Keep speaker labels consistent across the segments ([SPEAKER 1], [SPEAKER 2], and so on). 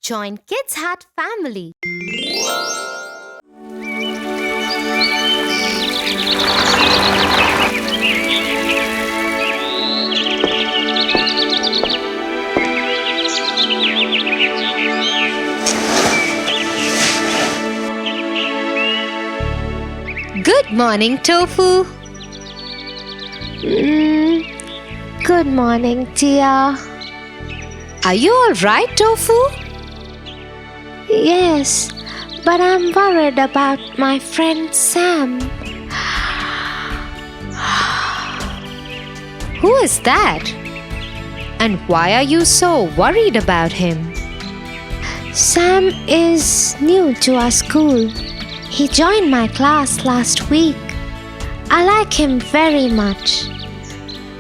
[SPEAKER 1] Join Kids Hut family. Good morning, Tofu.
[SPEAKER 2] Good morning, Tia.
[SPEAKER 1] Are you all right, Tofu?
[SPEAKER 2] Yes, but I'm worried about my friend Sam.
[SPEAKER 1] Who is that? And why are you so worried about him?
[SPEAKER 2] Sam is new to our school. He joined my class last week. I like him very much.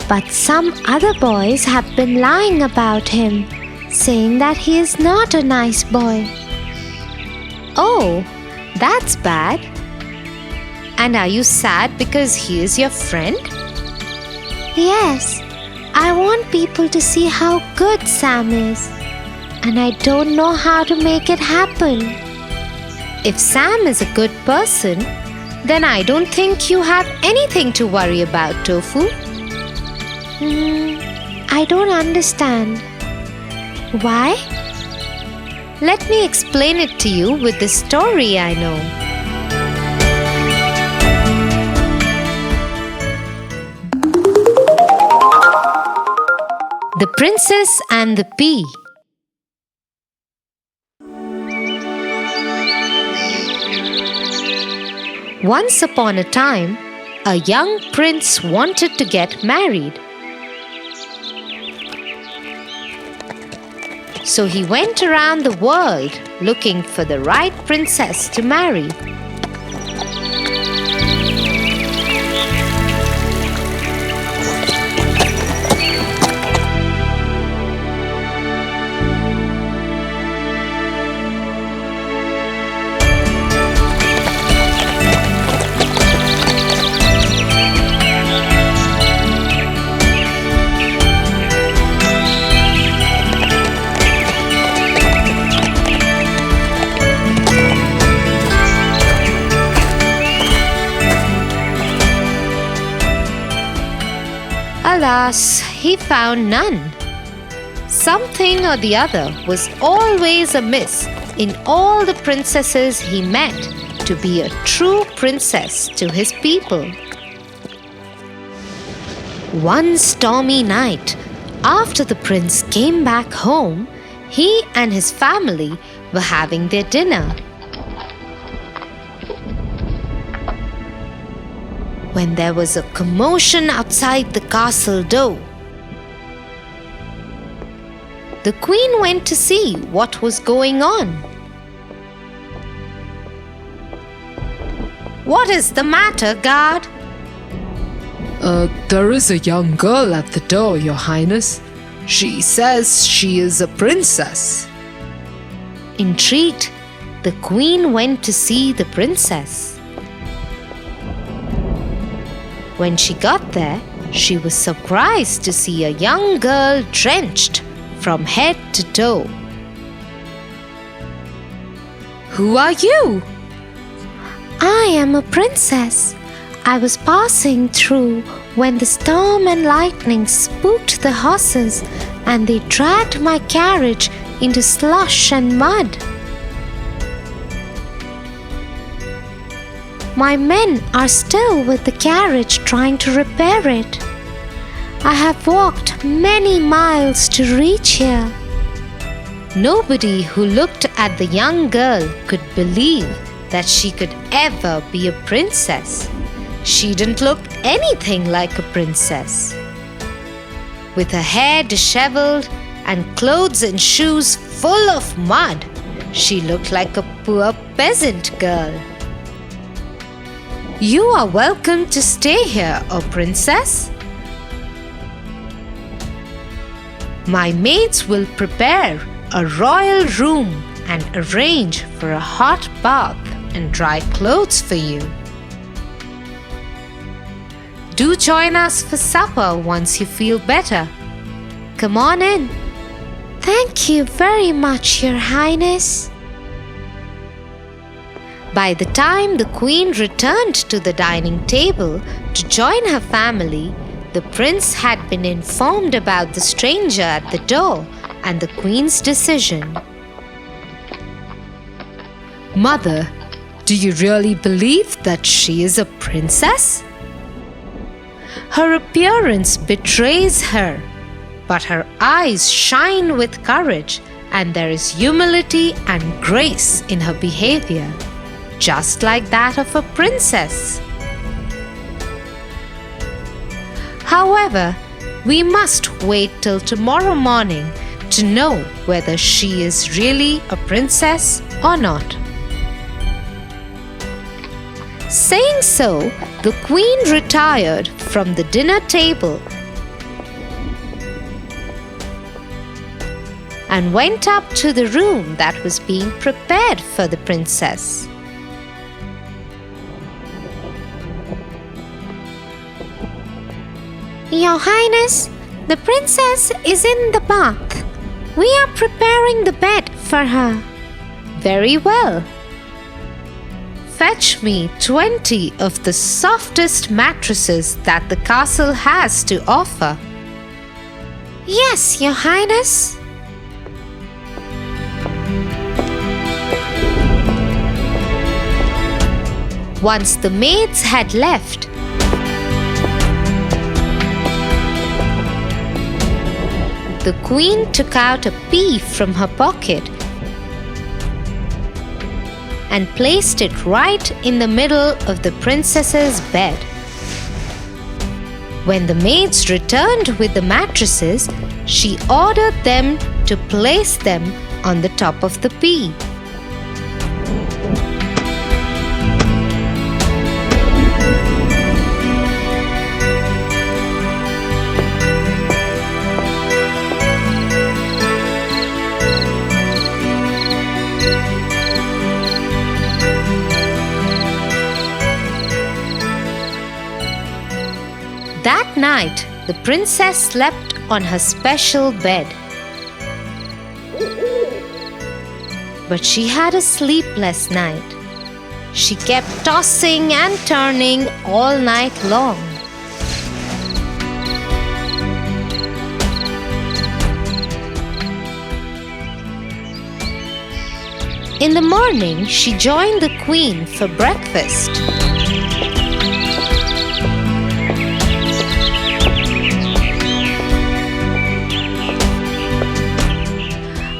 [SPEAKER 2] But some other boys have been lying about him, saying that he is not a nice boy.
[SPEAKER 1] Oh, that's bad. And are you sad because he is your friend?
[SPEAKER 2] Yes, I want people to see how good Sam is. And I don't know how to make it happen.
[SPEAKER 1] If Sam is a good person, then I don't think you have anything to worry about, Tofu.
[SPEAKER 2] I don't understand. Why?
[SPEAKER 1] Let me explain it to you with the story I know. The Princess and the Pea. Once upon a time, a young prince wanted to get married. So he went around the world looking for the right princess to marry. Alas, he found none. Something or the other was always amiss in all the princesses he met to be a true princess to his people. One stormy night, after the prince came back home, he and his family were having their dinner. When there was a commotion outside the castle door. The queen went to see what was going on. What is the matter, guard?
[SPEAKER 3] There is a young girl at the door, Your Highness. She says she is a princess.
[SPEAKER 1] Intrigued, the queen went to see the princess. When she got there, she was surprised to see a young girl drenched from head to toe.
[SPEAKER 3] Who are you?
[SPEAKER 2] I am a princess. I was passing through when the storm and lightning spooked the horses and they dragged my carriage into slush and mud. My men are still with the carriage trying to repair it. I have walked many miles to reach here.
[SPEAKER 1] Nobody who looked at the young girl could believe that she could ever be a princess. She didn't look anything like a princess. With her hair disheveled and clothes and shoes full of mud, she looked like a poor peasant girl. You are welcome to stay here, O princess. My maids will prepare a royal room and arrange for a hot bath and dry clothes for you. Do join us for supper once you feel better. Come on in.
[SPEAKER 2] Thank you very much, Your Highness.
[SPEAKER 1] By the time the queen returned to the dining table to join her family, the prince had been informed about the stranger at the door and the queen's decision.
[SPEAKER 3] Mother, do you really believe that she is a princess?
[SPEAKER 1] Her appearance betrays her, but her eyes shine with courage, and there is humility and grace in her behavior, just like that of a princess. However, we must wait till tomorrow morning to know whether she is really a princess or not. Saying so, the queen retired from the dinner table and went up to the room that was being prepared for the princess.
[SPEAKER 2] Your Highness, the princess is in the bath. We are preparing the bed for her.
[SPEAKER 1] Very well. Fetch me 20 of the softest mattresses that the castle has to offer.
[SPEAKER 2] Yes, Your Highness.
[SPEAKER 1] Once the maids had left, the queen took out a pea from her pocket and placed it right in the middle of the princess's bed. When the maids returned with the mattresses, she ordered them to place them on the top of the pea. That night, the princess slept on her special bed. But she had a sleepless night. She kept tossing and turning all night long. In the morning, she joined the queen for breakfast.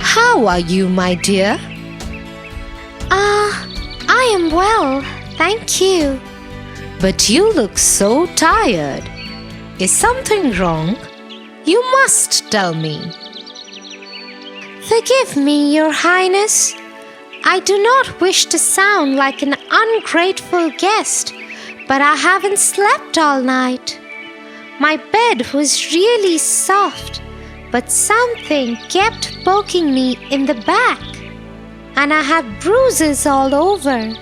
[SPEAKER 1] How are you, my dear?
[SPEAKER 2] I am well, thank you.
[SPEAKER 1] But you look so tired. Is something wrong? You must tell me.
[SPEAKER 2] Forgive me, Your Highness. I do not wish to sound like an ungrateful guest, but I haven't slept all night. My bed was really soft, but something kept poking me in the back, and I had bruises all over.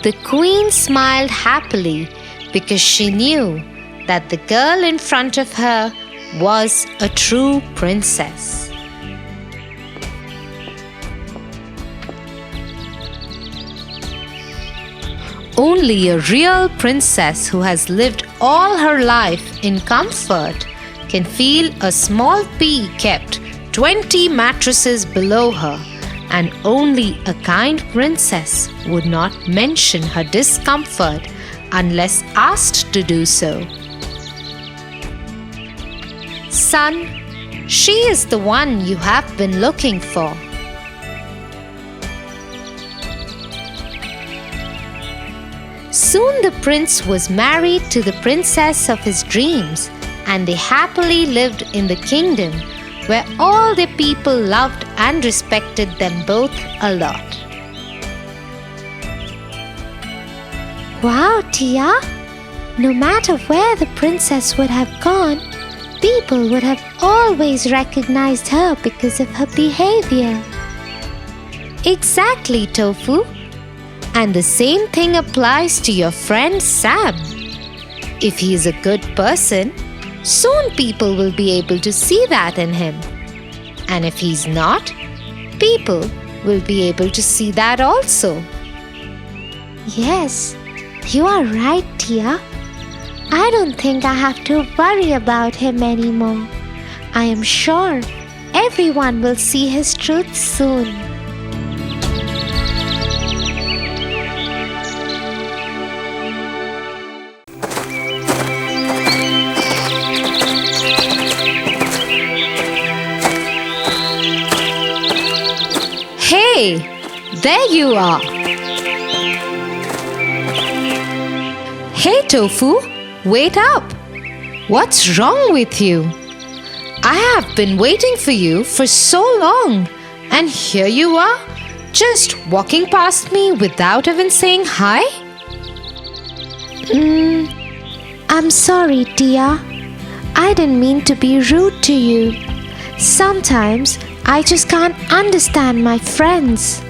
[SPEAKER 1] The queen smiled happily because she knew that the girl in front of her was a true princess. Only a real princess who has lived all her life in comfort can feel a small pea kept 20 mattresses below her, and only a kind princess would not mention her discomfort unless asked to do so. Son, she is the one you have been looking for. Soon the prince was married to the princess of his dreams, and they happily lived in the kingdom where all the people loved and respected them both a lot.
[SPEAKER 2] Wow, Tia! No matter where the princess would have gone, people would have always recognized her because of her behavior.
[SPEAKER 1] Exactly, Tofu. And the same thing applies to your friend Sam. If he is a good person, soon people will be able to see that in him. And if he's not, people will be able to see that also.
[SPEAKER 2] Yes, you are right, Tia. I don't think I have to worry about him anymore. I am sure everyone will see his truth soon.
[SPEAKER 1] Hey, there you are. Hey, Tofu, wait up. What's wrong with you? I have been waiting for you for so long, and here you are, just walking past me without even saying hi?
[SPEAKER 2] I'm sorry, Tia. I didn't mean to be rude to you. Sometimes I just can't understand my friends.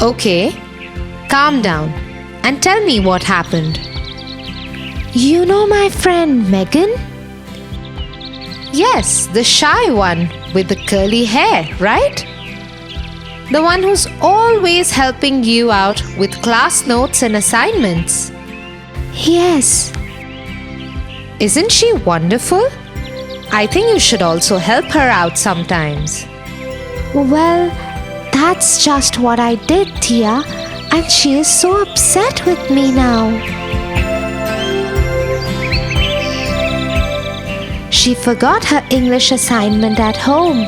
[SPEAKER 1] Okay, calm down and tell me what happened.
[SPEAKER 2] You know my friend Megan?
[SPEAKER 1] Yes, the shy one with the curly hair, right? The one who's always helping you out with class notes and assignments.
[SPEAKER 2] Yes.
[SPEAKER 1] Isn't she wonderful? I think you should also help her out sometimes.
[SPEAKER 2] Well, that's just what I did, Tia, and she is so upset with me now. She forgot her English assignment at home.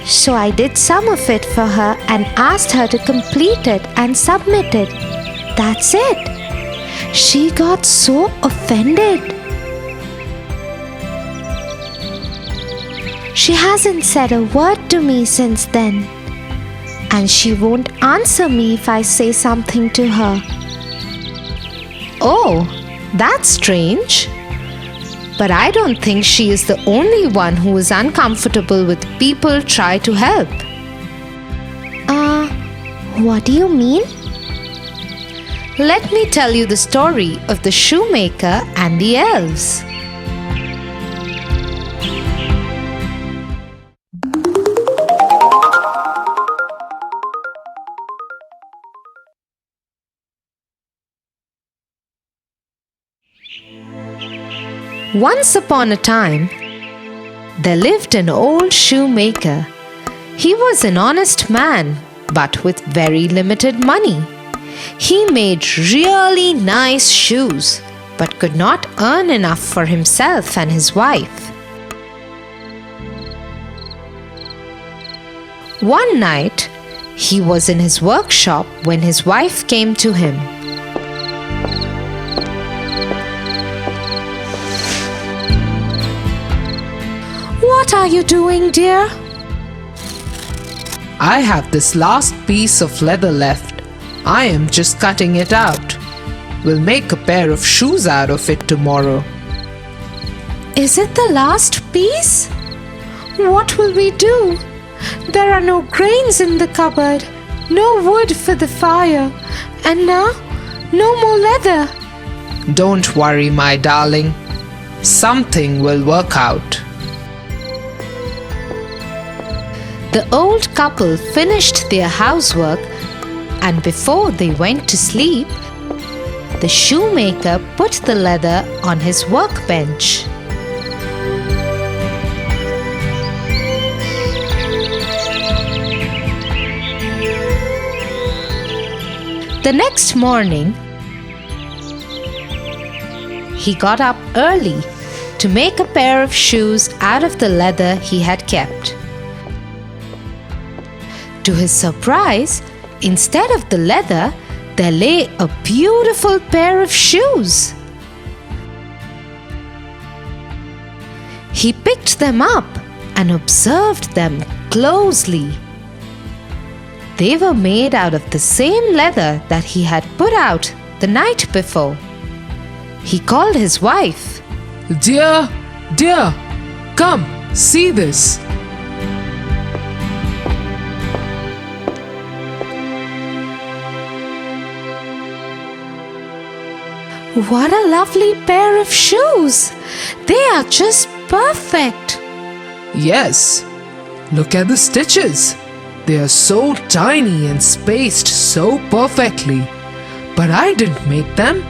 [SPEAKER 2] So I did some of it for her and asked her to complete it and submit it. That's it. She got so offended. She hasn't said a word to me since then. And she won't answer me if I say something to her.
[SPEAKER 1] Oh, that's strange. But I don't think she is the only one who is uncomfortable with people try to help.
[SPEAKER 2] What do you mean?
[SPEAKER 1] Let me tell you the story of the Shoemaker and the Elves. Once upon a time, there lived an old shoemaker. He was an honest man, but with very limited money. He made really nice shoes, but could not earn enough for himself and his wife. One night, he was in his workshop when his wife came to him. "What are you doing, dear?"
[SPEAKER 3] I have this last piece of leather left. I am just cutting it out. We'll make a pair of shoes out of it tomorrow.
[SPEAKER 1] "Is it the last piece? What will we do? There are no grains in the cupboard, no wood for the fire, and now no more leather."
[SPEAKER 3] Don't worry, my darling. Something will work out.
[SPEAKER 1] The old couple finished their housework, and before they went to sleep, the shoemaker put the leather on his workbench. The next morning, he got up early to make a pair of shoes out of the leather he had kept. To his surprise, instead of the leather, there lay a beautiful pair of shoes. He picked them up and observed them closely. They were made out of the same leather that he had put out the night before. He called his wife.
[SPEAKER 3] Dear, come, see this.
[SPEAKER 1] "What a lovely pair of shoes! They are just perfect."
[SPEAKER 3] Yes, Look at the stitches. They are so tiny and spaced so perfectly. But I didn't make them.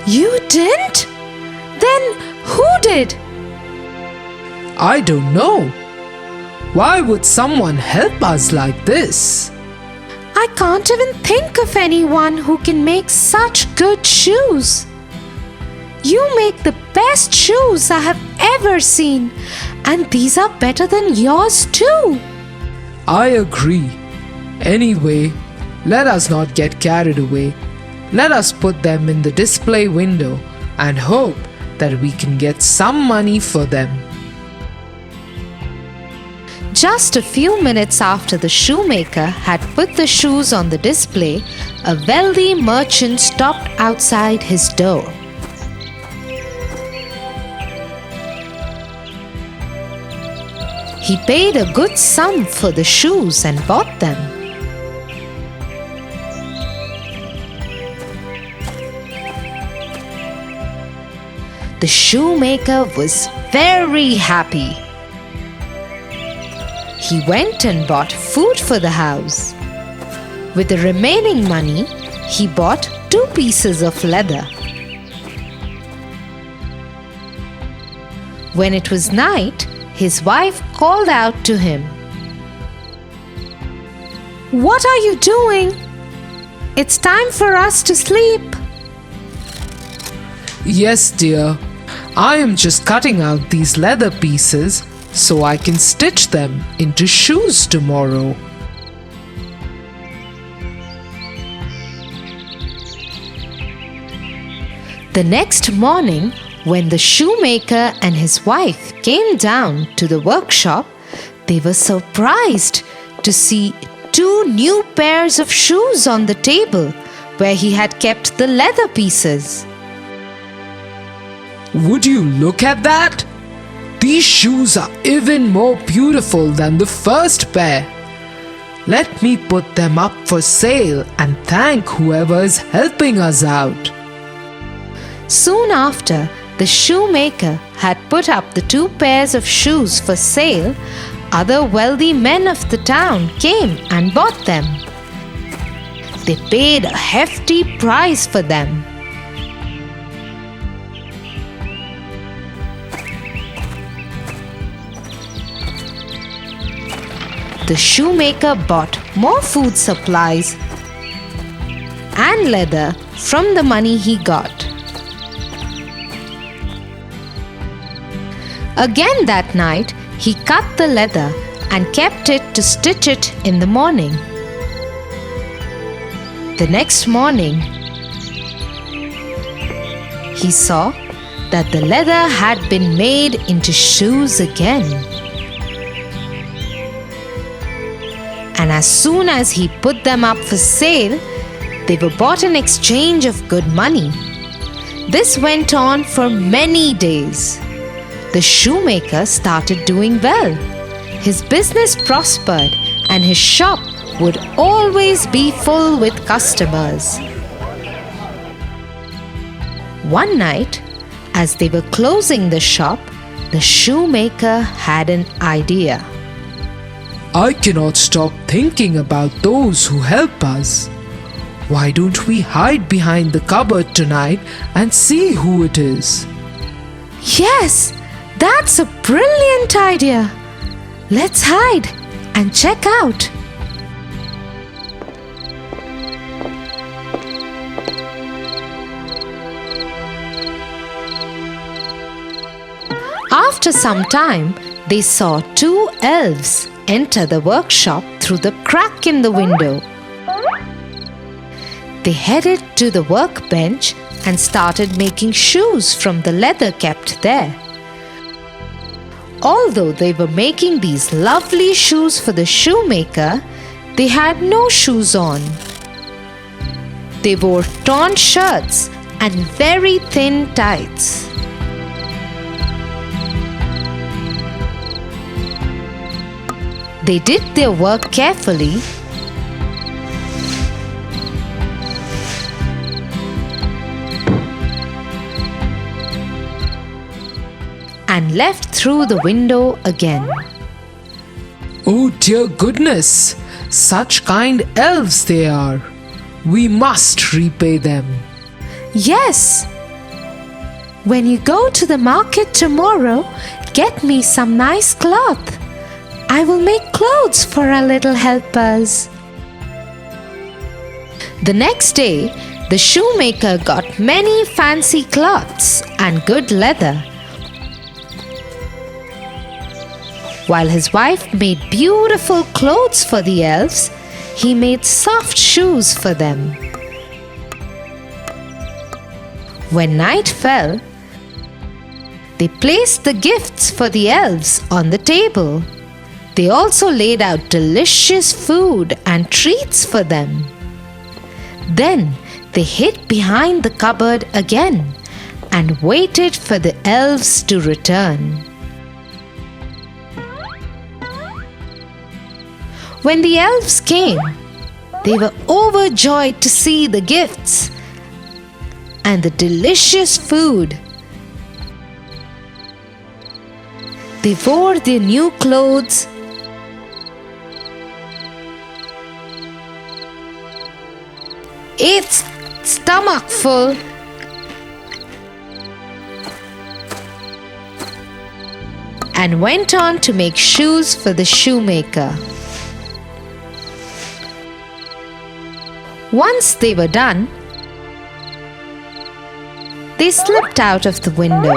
[SPEAKER 1] You didn't? Then who did?
[SPEAKER 3] I don't know. Why would someone help us like this?
[SPEAKER 1] I can't even think of anyone who can make such good shoes. You make the best shoes I have ever seen, and these are better than yours too.
[SPEAKER 3] I agree. Anyway, let us not get carried away. Let us put them in the display window and hope that we can get some money for them.
[SPEAKER 1] Just a few minutes after the shoemaker had put the shoes on the display, a wealthy merchant stopped outside his door. He paid a good sum for the shoes and bought them. The shoemaker was very happy. He went and bought food for the house. With the remaining money, he bought 2 pieces of leather. When it was night, his wife called out to him, "What are you doing? It's time for us to sleep."
[SPEAKER 3] Yes, dear. I am just cutting out these leather pieces so I can stitch them into shoes tomorrow.
[SPEAKER 1] The next morning, when the shoemaker and his wife came down to the workshop, they were surprised to see 2 new pairs of shoes on the table where he had kept the leather pieces.
[SPEAKER 3] Would you look at that? These shoes are even more beautiful than the first pair. Let me put them up for sale and thank whoever is helping us out.
[SPEAKER 1] Soon after, the shoemaker had put up the 2 pairs of shoes for sale. Other wealthy men of the town came and bought them. They paid a hefty price for them. The shoemaker bought more food supplies and leather from the money he got. Again that night, he cut the leather and kept it to stitch it in the morning. The next morning, he saw that the leather had been made into shoes again. And as soon as he put them up for sale, they were bought in exchange of good money. This went on for many days. The shoemaker started doing well. His business prospered and his shop would always be full with customers. One night, as they were closing the shop, the shoemaker had an idea.
[SPEAKER 3] I cannot stop thinking about those who help us. Why don't we hide behind the cupboard tonight and see who it is?
[SPEAKER 1] Yes, that's a brilliant idea. Let's hide and check out. After some time, they saw 2 elves enter the workshop through the crack in the window. They headed to the workbench and started making shoes from the leather kept there. Although they were making these lovely shoes for the shoemaker, they had no shoes on. They wore torn shirts and very thin tights. They did their work carefully and left through the window again.
[SPEAKER 3] Oh dear goodness, such kind elves they are. We must repay them.
[SPEAKER 2] Yes. When you go to the market tomorrow, get me some nice cloth. I will make clothes for our little helpers.
[SPEAKER 1] The next day, the shoemaker got many fancy cloths and good leather, while his wife made beautiful clothes for the elves. He made soft shoes for them. When night fell, they placed the gifts for the elves on the table. They also laid out delicious food and treats for them. Then they hid behind the cupboard again and waited for the elves to return. When the elves came, they were overjoyed to see the gifts and the delicious food. They wore their new clothes ate stomachful and went on to make shoes for the shoemaker. Once they were done, they slipped out of the window.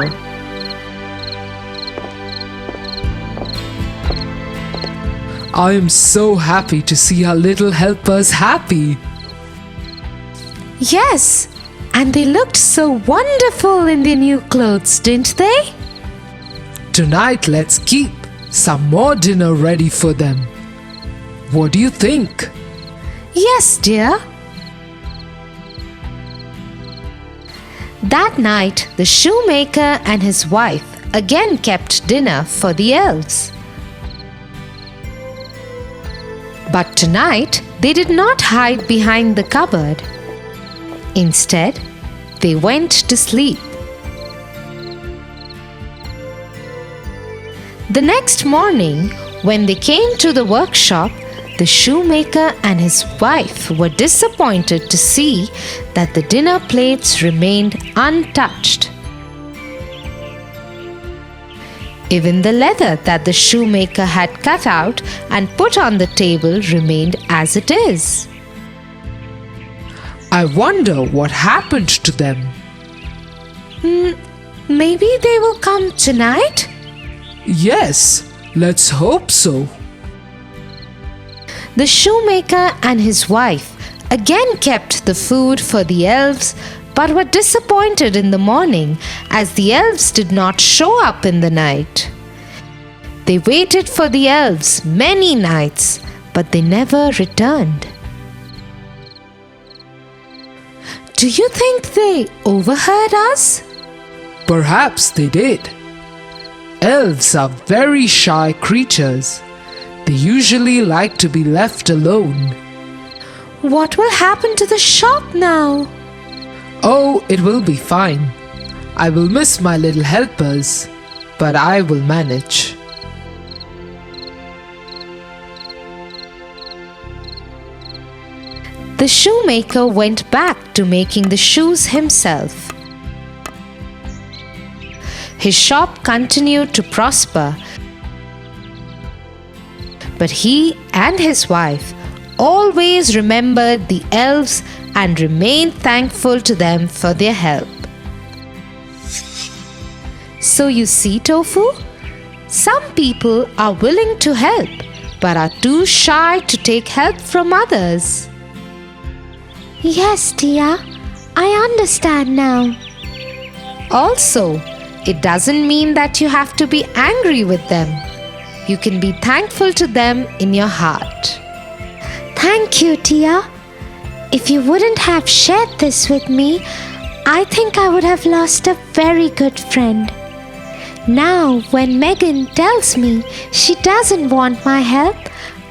[SPEAKER 3] I am so happy to see our little helpers happy.
[SPEAKER 2] Yes, and they looked so wonderful in their new clothes, didn't they?
[SPEAKER 3] Tonight let's keep some more dinner ready for them. What do you think?
[SPEAKER 2] Yes, dear.
[SPEAKER 1] That night, the shoemaker and his wife again kept dinner for the elves. But tonight, they did not hide behind the cupboard. Instead, they went to sleep. The next morning, when they came to the workshop, the shoemaker and his wife were disappointed to see that the dinner plates remained untouched. Even the leather that the shoemaker had cut out and put on the table remained as it is.
[SPEAKER 3] I wonder what happened to them.
[SPEAKER 2] Maybe they will come tonight?
[SPEAKER 3] Yes, let's hope so.
[SPEAKER 1] The shoemaker and his wife again kept the food for the elves, but were disappointed in the morning as the elves did not show up in the night. They waited for the elves many nights, but they never returned.
[SPEAKER 2] Do you think they overheard us?
[SPEAKER 3] Perhaps they did. Elves are very shy creatures. They usually like to be left alone.
[SPEAKER 2] What will happen to the shop now?
[SPEAKER 3] Oh, it will be fine. I will miss my little helpers, but I will manage.
[SPEAKER 1] The shoemaker went back to making the shoes himself. His shop continued to prosper, but he and his wife always remembered the elves and remained thankful to them for their help. So you see, Tofu, some people are willing to help but are too shy to take help from others.
[SPEAKER 2] Yes, Tia, I understand now.
[SPEAKER 1] Also, it doesn't mean that you have to be angry with them. You can be thankful to them in your heart.
[SPEAKER 2] Thank you, Tia. If you wouldn't have shared this with me, I think I would have lost a very good friend. Now, when Megan tells me she doesn't want my help,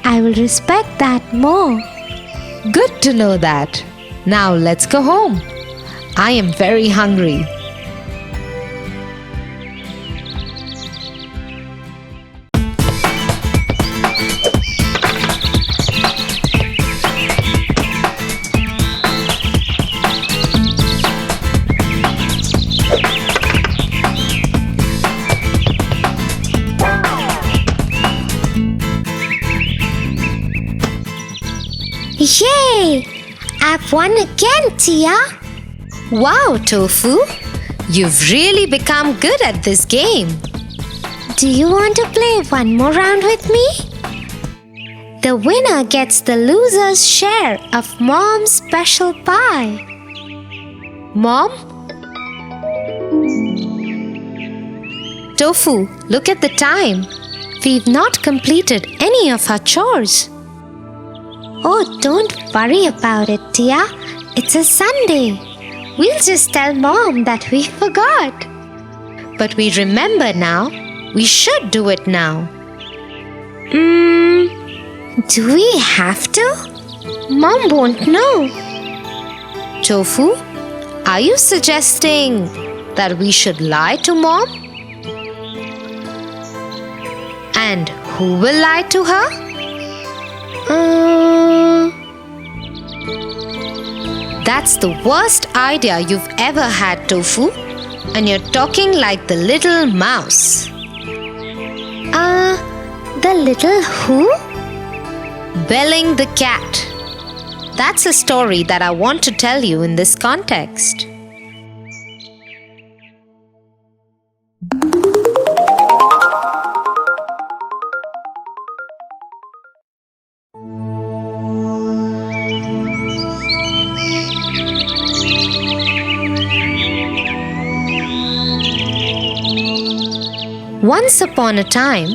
[SPEAKER 2] I will respect that more.
[SPEAKER 1] Good to know that. Now let's go home. I am very hungry.
[SPEAKER 2] Yay! I've won again, Tia.
[SPEAKER 1] Wow, Tofu! You've really become good at this game.
[SPEAKER 2] Do you want to play one more round with me? The winner gets the loser's share of Mom's special pie.
[SPEAKER 1] Mom? Tofu, look at the time. We've not completed any of our chores.
[SPEAKER 2] Oh, don't worry about it, Tia. It's a Sunday. We'll just tell Mom that we forgot.
[SPEAKER 1] But we remember now. We should do it now.
[SPEAKER 2] Do we have to? Mom won't know.
[SPEAKER 1] Tofu, are you suggesting that we should lie to Mom? And who will lie to her? That's the worst idea you've ever had, Tofu. And you're talking like the little mouse.
[SPEAKER 2] The little who?
[SPEAKER 1] Belling the cat. That's a story that I want to tell you in this context. Once upon a time,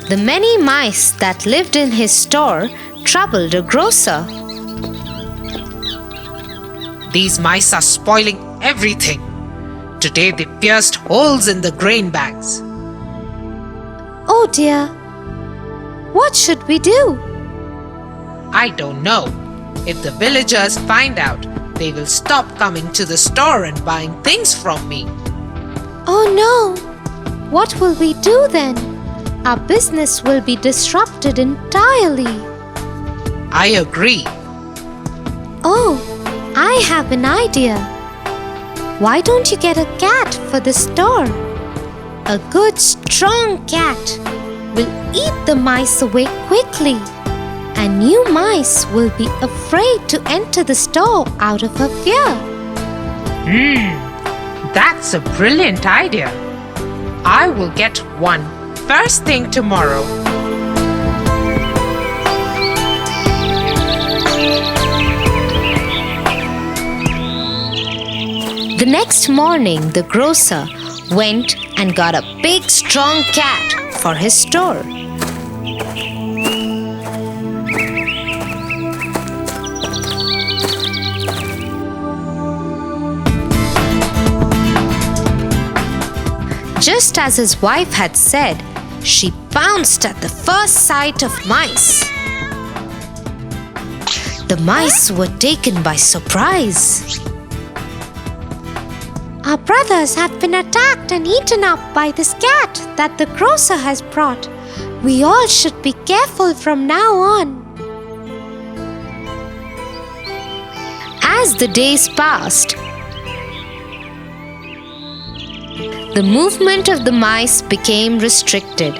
[SPEAKER 1] the many mice that lived in his store troubled a grocer.
[SPEAKER 3] These mice are spoiling everything. Today they pierced holes in the grain bags.
[SPEAKER 1] Oh dear, what should we do?
[SPEAKER 3] I don't know. If the villagers find out, they will stop coming to the store and buying things from me.
[SPEAKER 1] Oh no, what will we do then? Our business will be disrupted entirely.
[SPEAKER 3] I agree.
[SPEAKER 1] Oh, I have an idea. Why don't you get a cat for the store? A good, strong cat will eat the mice away quickly, and new mice will be afraid to enter the store out of a fear.
[SPEAKER 3] That's a brilliant idea. I will get one first thing tomorrow.
[SPEAKER 1] The next morning, the grocer went and got a big, strong cat for his store. Just as his wife had said, she pounced at the first sight of mice. The mice were taken by surprise.
[SPEAKER 2] Our brothers have been attacked and eaten up by this cat that the grocer has brought. We all should be careful from now on.
[SPEAKER 1] As the days passed, the movement of the mice became restricted.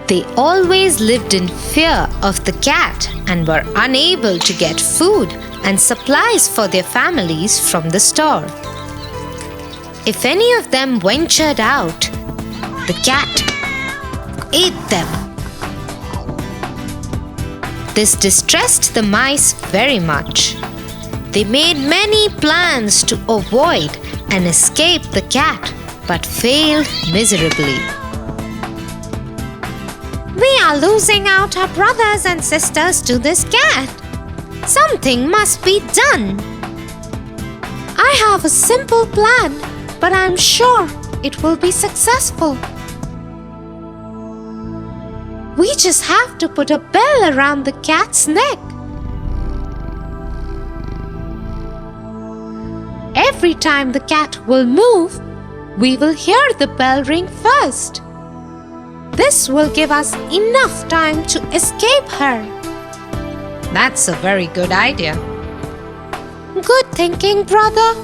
[SPEAKER 1] They always lived in fear of the cat and were unable to get food and supplies for their families from the store. If any of them ventured out, the cat ate them. This distressed the mice very much. They made many plans to avoid and escape the cat, but failed miserably.
[SPEAKER 2] We are losing out our brothers and sisters to this cat. Something must be done. I have a simple plan, but I'm sure it will be successful. We just have to put a bell around the cat's neck. Every time the cat will move, we will hear the bell ring first. This will give us enough time to escape her.
[SPEAKER 3] That's a very good idea.
[SPEAKER 2] Good thinking, brother.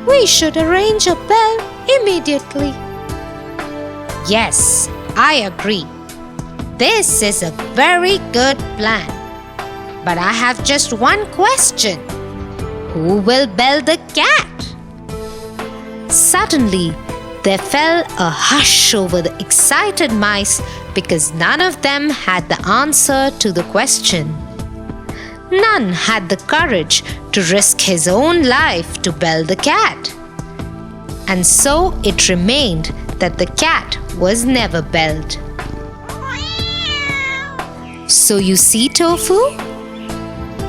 [SPEAKER 2] We should arrange a bell immediately.
[SPEAKER 1] Yes, I agree. This is a very good plan. But I have just one question. Who will bell the cat? Suddenly, there fell a hush over the excited mice because none of them had the answer to the question. None had the courage to risk his own life to bell the cat. And so it remained that the cat was never belled. So you see, Tofu?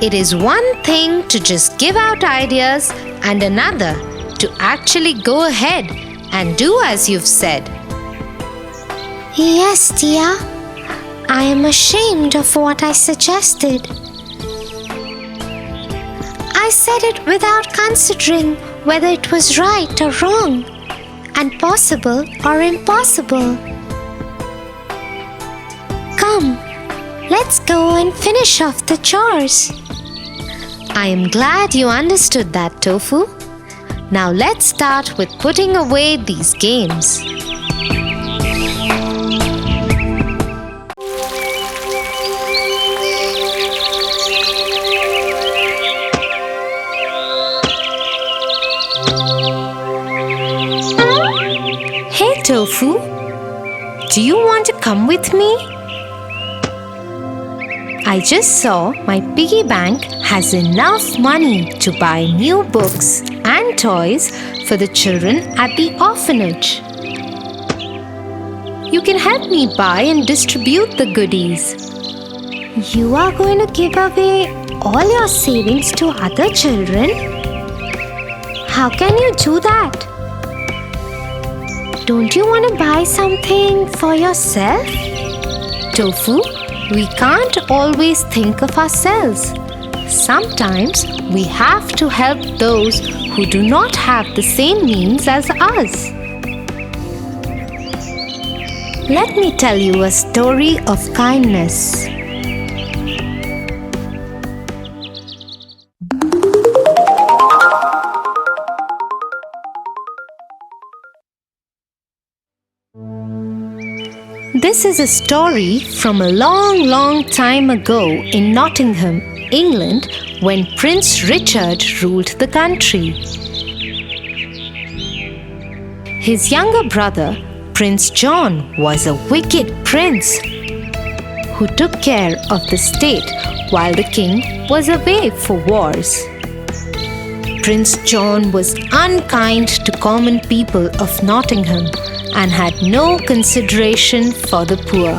[SPEAKER 1] It is one thing to just give out ideas and another to actually go ahead and do as you've said.
[SPEAKER 2] Yes, Tia. I am ashamed of what I suggested. I said it without considering whether it was right or wrong, and possible or impossible. Come, let's go and finish off the chores.
[SPEAKER 1] I am glad you understood that, Tofu. Now let's start with putting away these games. Hey, Tofu, do you want to come with me? I just saw my piggy bank has enough money to buy new books and toys for the children at the orphanage. You can help me buy and distribute the goodies.
[SPEAKER 2] You are going to give away all your savings to other children? How can you do that? Don't you want to buy something for yourself?
[SPEAKER 1] Tofu, we can't always think of ourselves. Sometimes we have to help those who do not have the same means as us. Let me tell you a story of kindness. This is a story from a long, long time ago in Nottingham, England, when Prince Richard ruled the country. His younger brother, Prince John, was a wicked prince who took care of the state while the king was away for wars. Prince John was unkind to common people of Nottingham and had no consideration for the poor.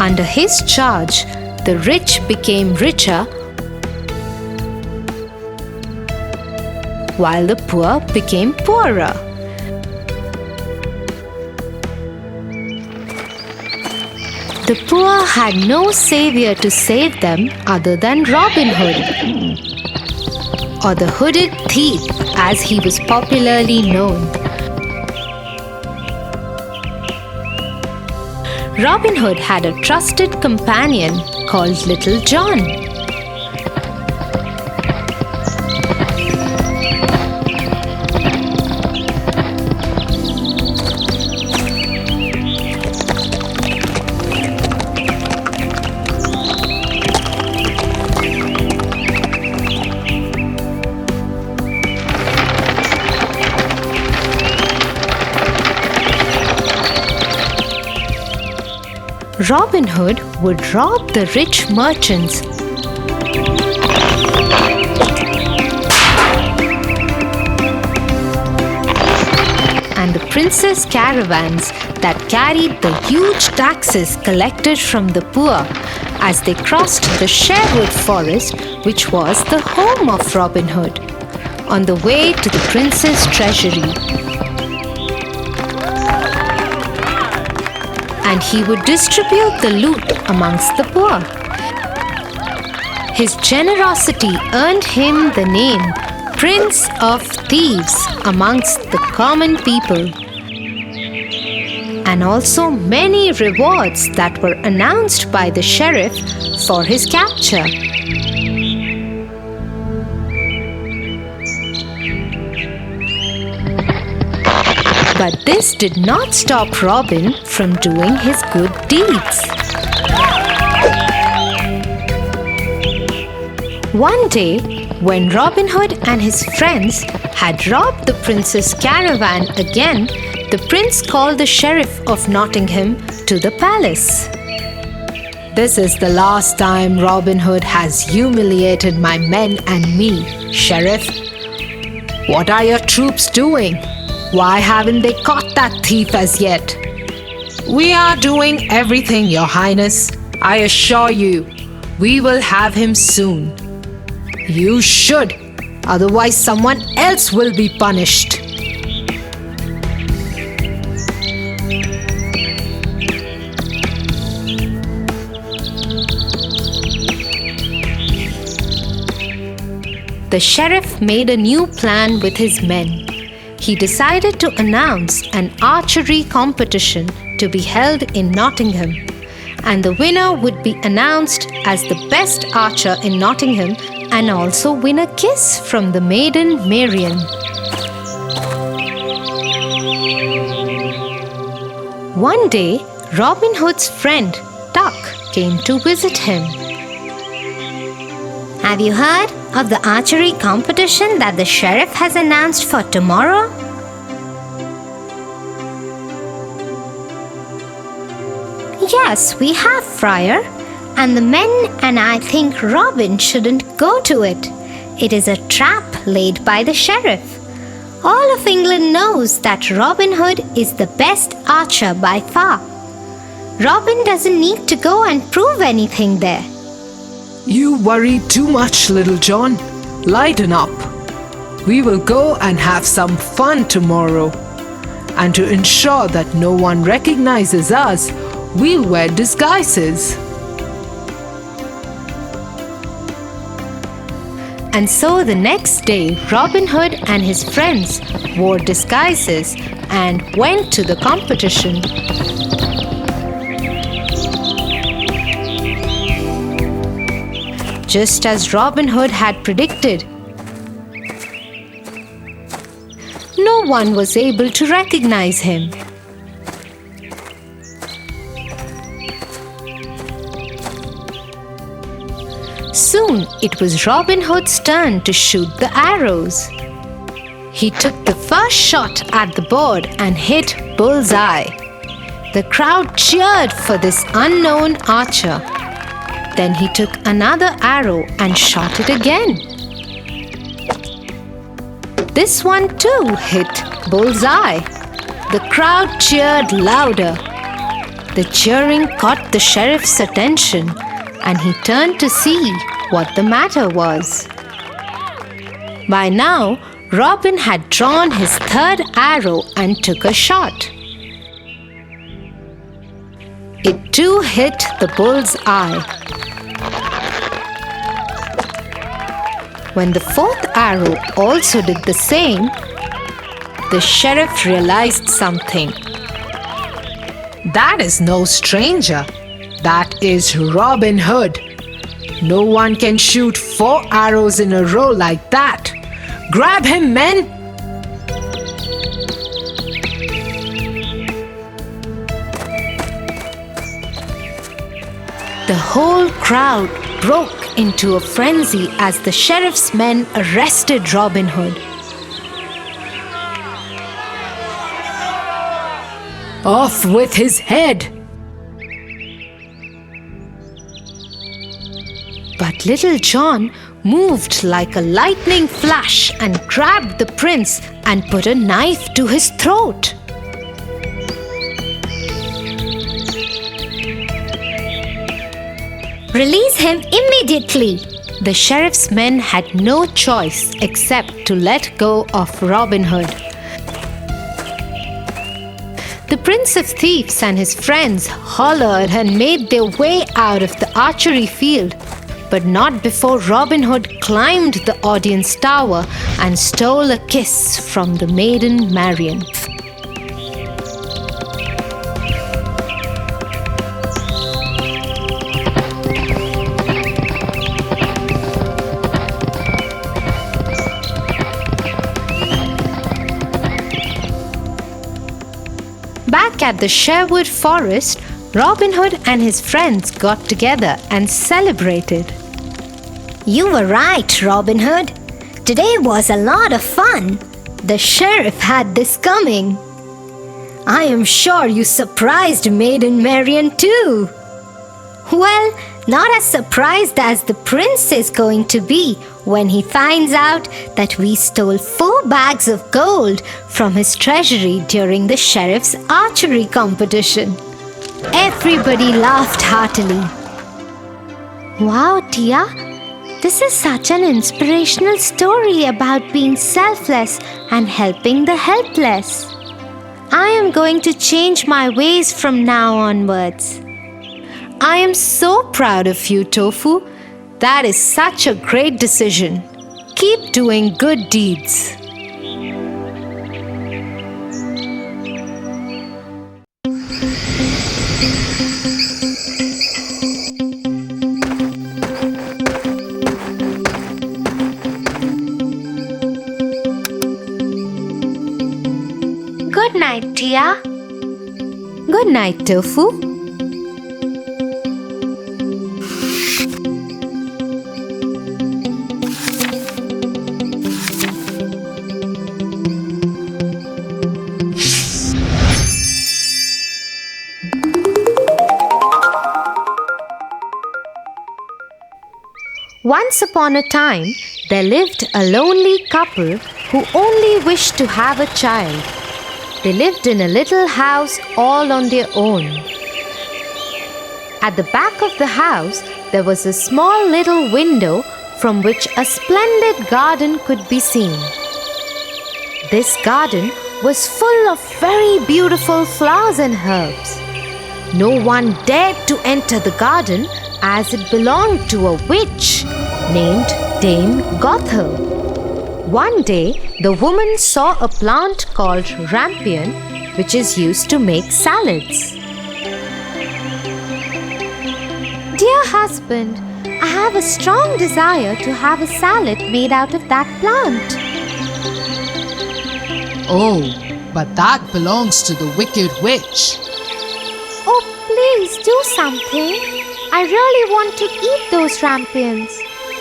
[SPEAKER 1] Under his charge, the rich became richer while the poor became poorer. The poor had no savior to save them other than Robin Hood, or the Hooded Thief as he was popularly known. Robin Hood had a trusted companion called Little John. Robin Hood would rob the rich merchants and the princes' caravans that carried the huge taxes collected from the poor as they crossed the Sherwood Forest, which was the home of Robin Hood, on the way to the prince's treasury. And he would distribute the loot amongst the poor. His generosity earned him the name Prince of Thieves amongst the common people, and also many rewards that were announced by the sheriff for his capture. But this did not stop Robin from doing his good deeds. One day, when Robin Hood and his friends had robbed the prince's caravan again, the prince called the sheriff of Nottingham to the palace. "This is the last time Robin Hood has humiliated my men and me, Sheriff. What are your troops doing? Why haven't they caught that thief as yet?" "We are doing everything, Your Highness. I assure you, we will have him soon." "You should, otherwise someone else will be punished." The sheriff made a new plan with his men. He decided to announce an archery competition to be held in Nottingham, and the winner would be announced as the best archer in Nottingham and also win a kiss from the maiden Marian. One day, Robin Hood's friend Tuck came to visit him.
[SPEAKER 2] Have you heard of the archery competition that the sheriff has announced for tomorrow? Yes, we have, Friar. And the men and I think Robin shouldn't go to it. It is a trap laid by the sheriff. All of England knows that Robin Hood is the best archer by far. Robin doesn't need to go and prove anything there.
[SPEAKER 3] You worry too much, Little John. Lighten up. We will go and have some fun tomorrow. And to ensure that no one recognizes us, we'll wear disguises.
[SPEAKER 1] And so the next day, Robin Hood and his friends wore disguises and went to the competition. Just as Robin Hood had predicted, no one was able to recognize him. Soon it was Robin Hood's turn to shoot the arrows. He took the first shot at the bird and hit bullseye. The crowd cheered for this unknown archer. Then he took another arrow and shot it again. This one too hit bullseye. The crowd cheered louder. The cheering caught the sheriff's attention, and he turned to see what the matter was. By now, Robin had drawn his third arrow and took a shot. It too hit the bull's eye. When the fourth arrow also did the same, the sheriff realized something.
[SPEAKER 3] That is no stranger. That is Robin Hood. No one can shoot 4 arrows in a row like that. Grab him, men!
[SPEAKER 1] The whole crowd broke into a frenzy as the sheriff's men arrested Robin Hood.
[SPEAKER 3] Off with his head!
[SPEAKER 1] But Little John moved like a lightning flash and grabbed the prince and put a knife to his throat.
[SPEAKER 2] Release him immediately!
[SPEAKER 1] The sheriff's men had no choice except to let go of Robin Hood. The Prince of Thieves and his friends hollered and made their way out of the archery field, but not before Robin Hood climbed the audience tower and stole a kiss from the maiden Marian. Back at the Sherwood Forest, Robin Hood and his friends got together and celebrated.
[SPEAKER 4] You were right, Robin Hood. Today was a lot of fun. The sheriff had this coming. I am sure you surprised Maiden Marian too. Well, not as surprised as the prince is going to be when he finds out that we stole 4 bags of gold from his treasury during the sheriff's archery competition. Everybody laughed heartily.
[SPEAKER 2] Wow, Tia, this is such an inspirational story about being selfless and helping the helpless. I am going to change my ways from now onwards.
[SPEAKER 1] I am so proud of you, Tofu. That is such a great decision. Keep doing good deeds.
[SPEAKER 2] Good night, Tia.
[SPEAKER 1] Good night, Tofu. Once upon a time, there lived a lonely couple who only wished to have a child. They lived in a little house all on their own. At the back of the house, there was a small little window from which a splendid garden could be seen. This garden was full of very beautiful flowers and herbs. No one dared to enter the garden as it belonged to a witch named Dame Gothel. One day, the woman saw a plant called rampion, which is used to make salads.
[SPEAKER 2] Dear husband, I have a strong desire to have a salad made out of that plant.
[SPEAKER 3] Oh, but that belongs to the wicked witch.
[SPEAKER 2] Oh, please do something. I really want to eat those rampions.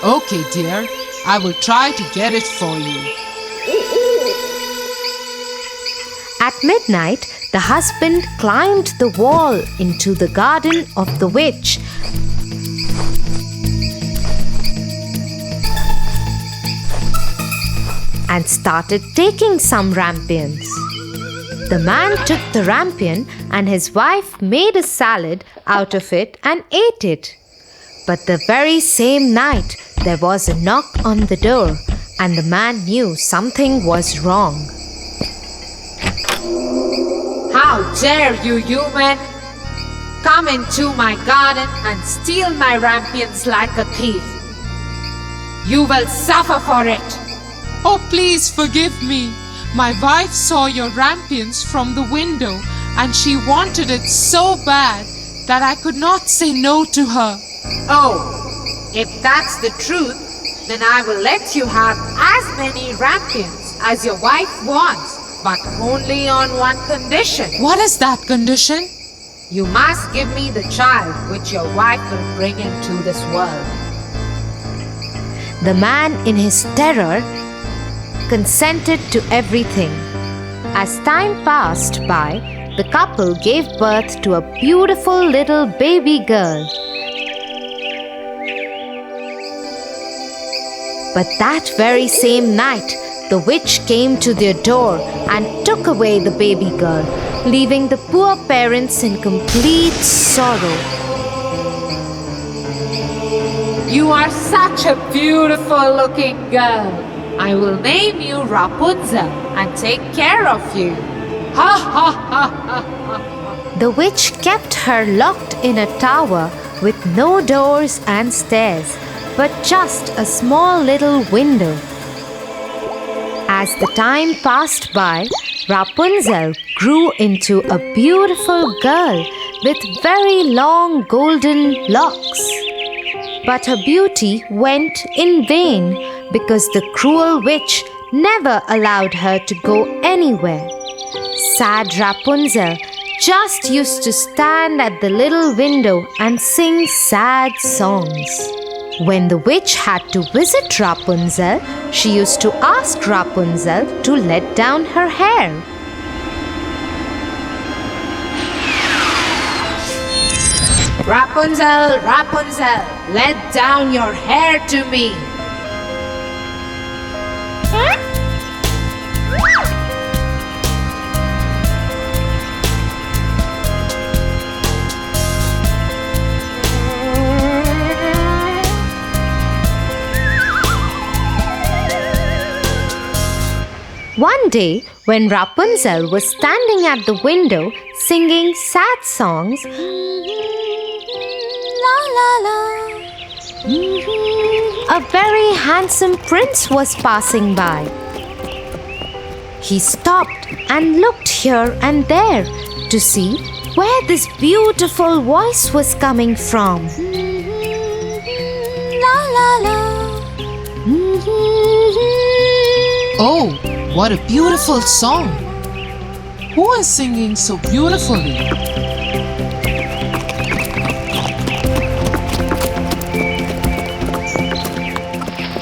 [SPEAKER 3] Okay, dear, I will try to get it for you.
[SPEAKER 1] At midnight, the husband climbed the wall into the garden of the witch and started taking some rampions. The man took the rampion and his wife made a salad out of it and ate it. But the very same night, there was a knock on the door and the man knew something was wrong.
[SPEAKER 5] How dare you, human! Come into my garden and steal my rampions like a thief. You will suffer for it.
[SPEAKER 6] Oh, please forgive me. My wife saw your rampions from the window and she wanted it so bad that I could not say no to her.
[SPEAKER 5] Oh, if that's the truth, then I will let you have as many rampions as your wife wants, but only on one condition.
[SPEAKER 6] What is that condition?
[SPEAKER 5] You must give me the child which your wife will bring into this world.
[SPEAKER 1] The man, in his terror, consented to everything. As time passed by, the couple gave birth to a beautiful little baby girl. But that very same night, the witch came to their door and took away the baby girl, leaving the poor parents in complete sorrow.
[SPEAKER 5] You are such a beautiful looking girl. I will name you Rapunzel and take care of you. Ha ha ha ha!
[SPEAKER 1] The witch kept her locked in a tower with no doors and stairs, but just a small little window. As the time passed by, Rapunzel grew into a beautiful girl with very long golden locks. But her beauty went in vain because the cruel witch never allowed her to go anywhere. Sad Rapunzel just used to stand at the little window and sing sad songs. When the witch had to visit Rapunzel, she used to ask Rapunzel to let down her hair.
[SPEAKER 5] Rapunzel, Rapunzel, let down your hair to me.
[SPEAKER 1] One day, when Rapunzel was standing at the window singing sad songs, la la la, a very handsome prince was passing by. He stopped and looked here and there to see where this beautiful voice was coming from. La la la.
[SPEAKER 6] Oh, what a beautiful song! Who is singing so beautifully?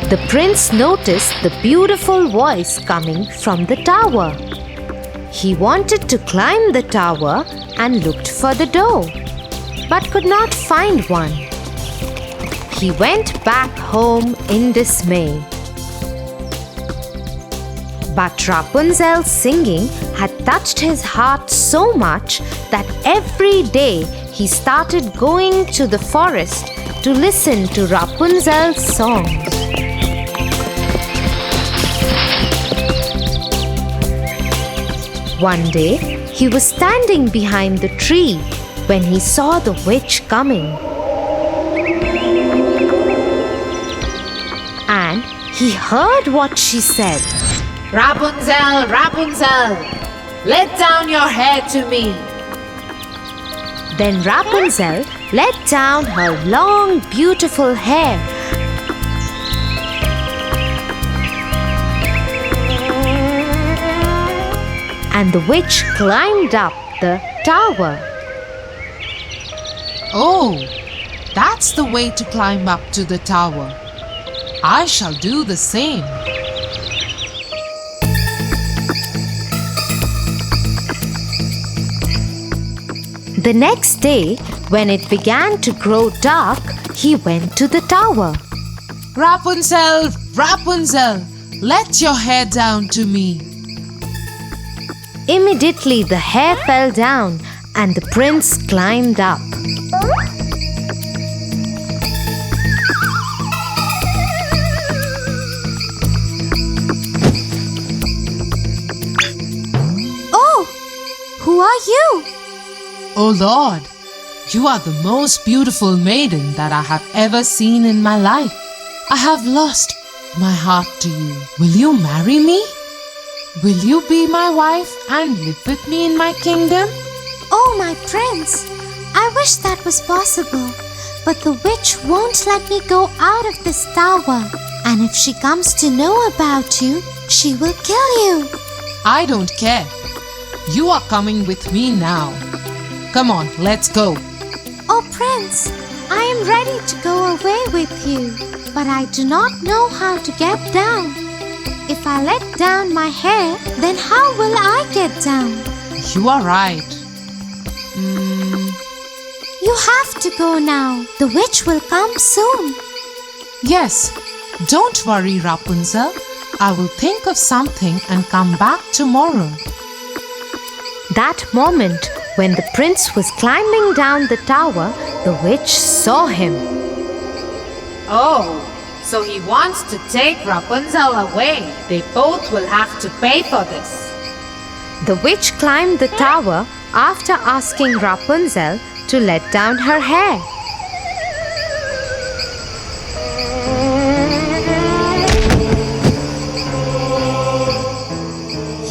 [SPEAKER 1] The prince noticed the beautiful voice coming from the tower. He wanted to climb the tower and looked for the door, but could not find one. He went back home in dismay. But Rapunzel's singing had touched his heart so much that every day he started going to the forest to listen to Rapunzel's songs. One day, he was standing behind the tree when he saw the witch coming. And he heard what she said.
[SPEAKER 5] Rapunzel, Rapunzel, let down your hair to me.
[SPEAKER 1] Then Rapunzel let down her long, beautiful hair. And the witch climbed up the tower.
[SPEAKER 6] Oh, that's the way to climb up to the tower. I shall do the same.
[SPEAKER 1] The next day, when it began to grow dark, he went to the tower.
[SPEAKER 6] Rapunzel, Rapunzel, let your hair down to me.
[SPEAKER 1] Immediately the hair fell down and the prince climbed up.
[SPEAKER 2] Oh, who are you?
[SPEAKER 6] Oh Lord, you are the most beautiful maiden that I have ever seen in my life. I have lost my heart to you. Will you marry me? Will you be my wife and live with me in my kingdom?
[SPEAKER 2] Oh, my prince, I wish that was possible. But the witch won't let me go out of this tower. And if she comes to know about you, she will kill you.
[SPEAKER 6] I don't care. You are coming with me now. Come on, let's go.
[SPEAKER 2] Oh, Prince, I am ready to go away with you, but I do not know how to get down. If I let down my hair, then how will I get down?
[SPEAKER 6] You are right.
[SPEAKER 2] You have to go now. The witch will come soon.
[SPEAKER 6] Yes, don't worry, Rapunzel. I will think of something and come back tomorrow.
[SPEAKER 1] That moment, when the prince was climbing down the tower, the witch saw him.
[SPEAKER 5] Oh, so he wants to take Rapunzel away. They both will have to pay for this.
[SPEAKER 1] The witch climbed the tower after asking Rapunzel to let down her hair.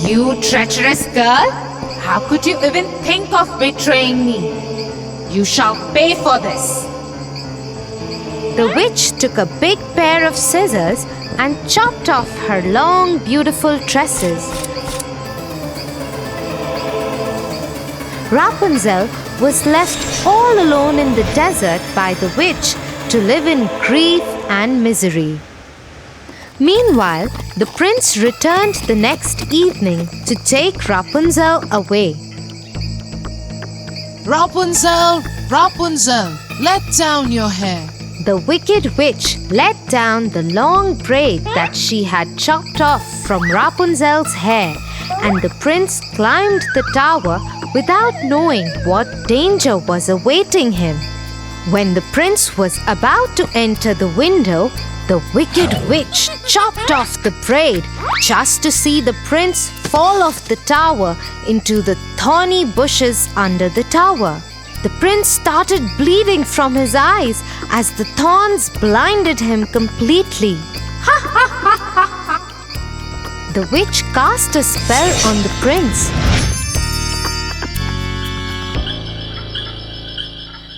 [SPEAKER 5] You treacherous girl! How could you even think of betraying me? You shall pay for this.
[SPEAKER 1] The witch took a big pair of scissors and chopped off her long, beautiful tresses. Rapunzel was left all alone in the desert by the witch to live in grief and misery. Meanwhile, the prince returned the next evening to take Rapunzel away.
[SPEAKER 6] Rapunzel, Rapunzel, let down your hair.
[SPEAKER 1] The wicked witch let down the long braid that she had chopped off from Rapunzel's hair, and the prince climbed the tower without knowing what danger was awaiting him. When the prince was about to enter the window, the wicked witch chopped off the braid just to see the prince fall off the tower into the thorny bushes under the tower. The prince started bleeding from his eyes as the thorns blinded him completely. The witch cast a spell on the prince,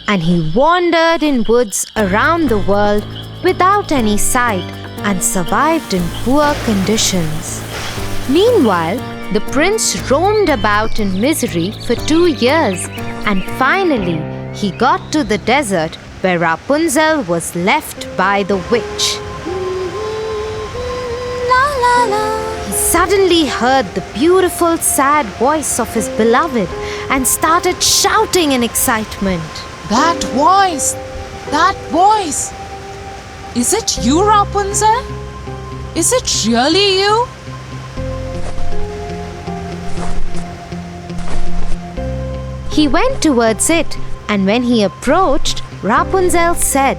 [SPEAKER 1] and he wandered in woods around the world without any sight and survived in poor conditions. Meanwhile, the prince roamed about in misery for 2 years, and finally he got to the desert where Rapunzel was left by the witch.
[SPEAKER 2] La la la.
[SPEAKER 1] He suddenly heard the beautiful, sad voice of his beloved and started shouting in excitement.
[SPEAKER 6] That voice! That voice! Is it you, Rapunzel? Is it really you?
[SPEAKER 1] He went towards it, and when he approached, Rapunzel said,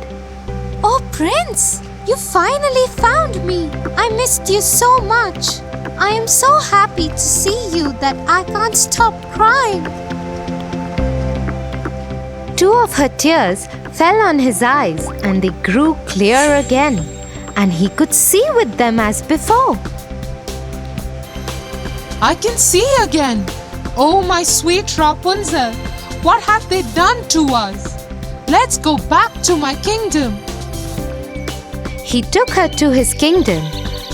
[SPEAKER 2] Oh, Prince, you finally found me. I missed you so much. I am so happy to see you that I can't stop crying.
[SPEAKER 1] 2 of her tears fell on his eyes, and they grew clear again, and he could see with them as before.
[SPEAKER 6] I can see again. Oh, my sweet Rapunzel, what have they done to us? Let's go back to my kingdom.
[SPEAKER 1] He took her to his kingdom.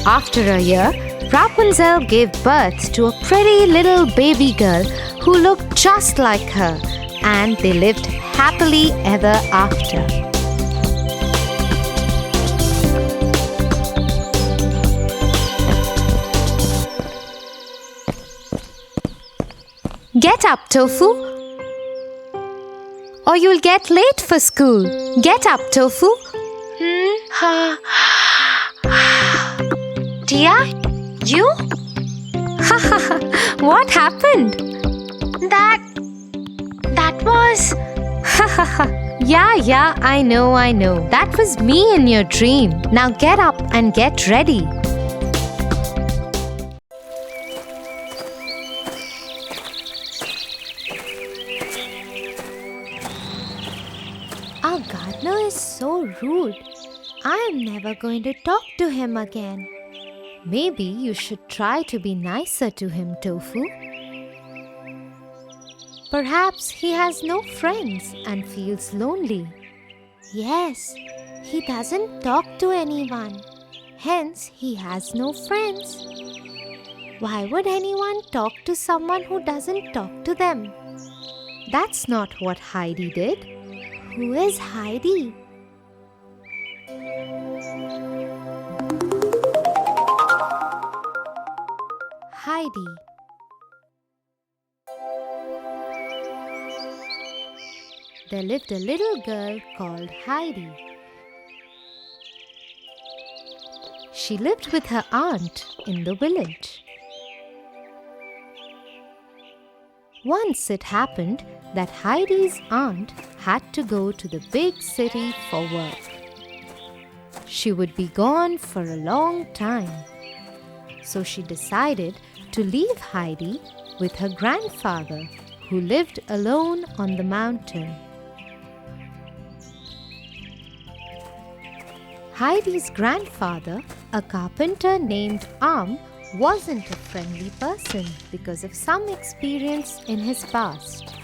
[SPEAKER 1] After a year, Rapunzel gave birth to a pretty little baby girl who looked just like her, and they lived happily ever after. Get up, Tofu, or you'll get late for school. Get up, Tofu.
[SPEAKER 2] Tia, you?
[SPEAKER 1] What happened?
[SPEAKER 2] That was...
[SPEAKER 1] Yeah, I know. That was me in your dream. Now get up and get ready.
[SPEAKER 2] Our gardener is so rude. I am never going to talk to him again.
[SPEAKER 1] Maybe you should try to be nicer to him, Tofu. Perhaps he has no friends and feels lonely.
[SPEAKER 2] Yes, he doesn't talk to anyone. Hence, he has no friends. Why would anyone talk to someone who doesn't talk to them?
[SPEAKER 1] That's not what Heidi did.
[SPEAKER 2] Who is Heidi?
[SPEAKER 1] Heidi. There lived a little girl called Heidi. She lived with her aunt in the village. Once it happened that Heidi's aunt had to go to the big city for work. She would be gone for a long time. So she decided to leave Heidi with her grandfather, who lived alone on the mountain. Heidi's grandfather, a carpenter named wasn't a friendly person because of some experience in his past.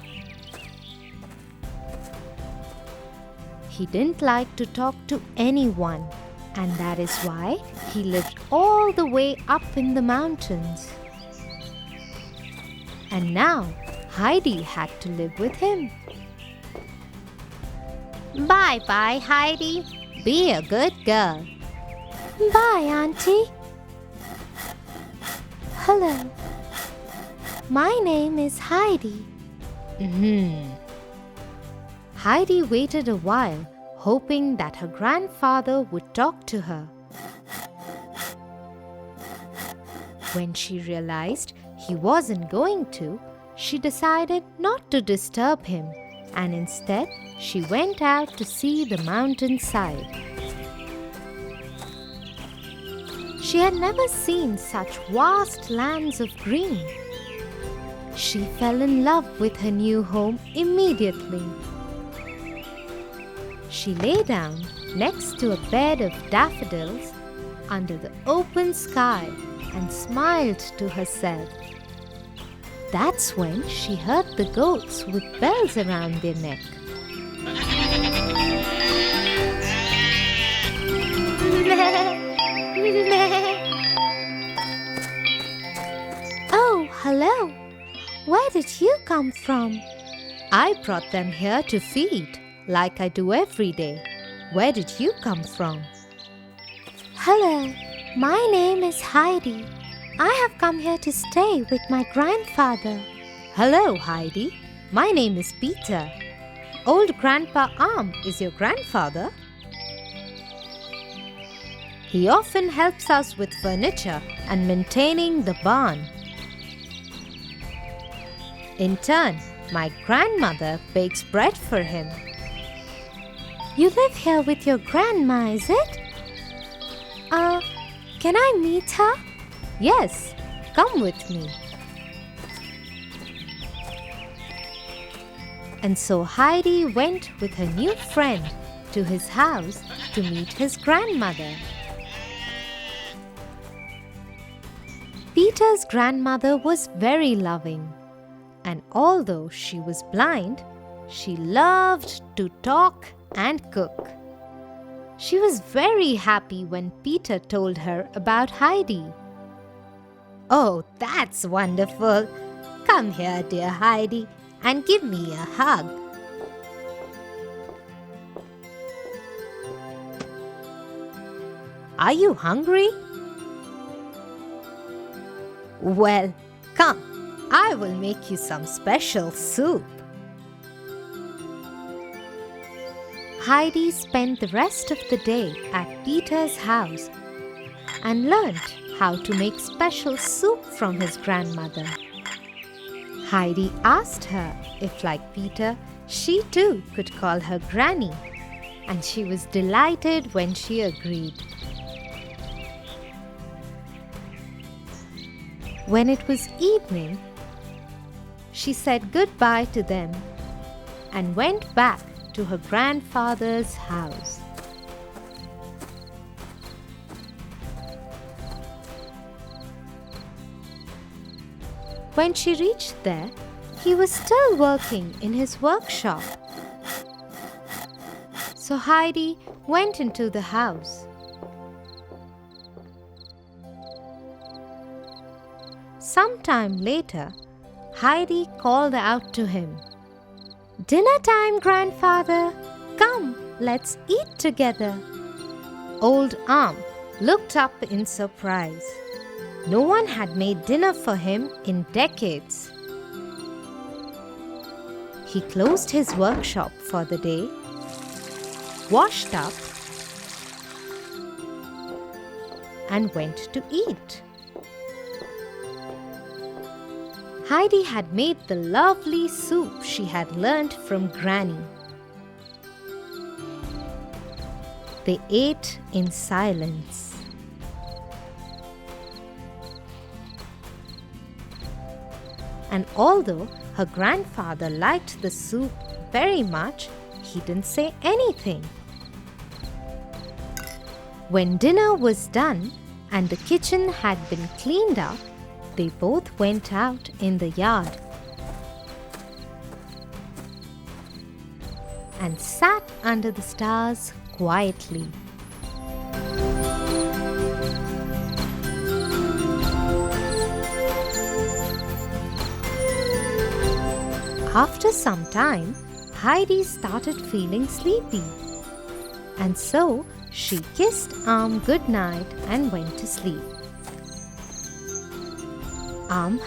[SPEAKER 1] He didn't like to talk to anyone, and that is why he lived all the way up in the mountains. And now Heidi had to live with him. Bye-bye, Heidi. Be a good girl.
[SPEAKER 2] Bye, Auntie. Hello. My name is Heidi.
[SPEAKER 1] Heidi waited a while, hoping that her grandfather would talk to her. When she realized he wasn't going to, she decided not to disturb him, and instead she went out to see the mountainside. She had never seen such vast lands of green. She fell in love with her new home immediately. She lay down next to a bed of daffodils under the open sky and smiled to herself. That's when she heard the goats with bells around their neck.
[SPEAKER 2] Oh, hello. Where did you come from?
[SPEAKER 1] I brought them here to feed, like I do every day. Where did you come from?
[SPEAKER 2] Hello. My name is Heidi. I have come here to stay with my grandfather.
[SPEAKER 1] Hello, Heidi. My name is Peter. Old Grandpa Arm is your grandfather? He often helps us with furniture and maintaining the barn. In turn, my grandmother bakes bread for him.
[SPEAKER 2] You live here with your grandma, is it? Can I meet her?
[SPEAKER 1] Yes, come with me. And so Heidi went with her new friend to his house to meet his grandmother. Peter's grandmother was very loving, and although she was blind, she loved to talk and cook. She was very happy when Peter told her about Heidi. Oh, that's wonderful. Come here, dear Heidi, and give me a hug. Are you hungry? Well, come, I will make you some special soup. Heidi spent the rest of the day at Peter's house and learned how to make special soup from his grandmother. Heidi asked her if, like Peter, she too could call her Granny, and she was delighted when she agreed. When it was evening, she said goodbye to them and went back to her grandfather's house. When she reached there, he was still working in his workshop. So Heidi went into the house. Sometime later, Heidi called out to him, "Dinner time, grandfather! Come, let's eat together." Old Arm looked up in surprise. No one had made dinner for him in decades. He closed his workshop for the day, washed up, and went to eat. Heidi had made the lovely soup she had learnt from Granny. They ate in silence. And although her grandfather liked the soup very much, he didn't say anything. When dinner was done and the kitchen had been cleaned up, they both went out in the yard and sat under the stars quietly. After some time, Heidi started feeling sleepy. And so she kissed goodnight and went to sleep.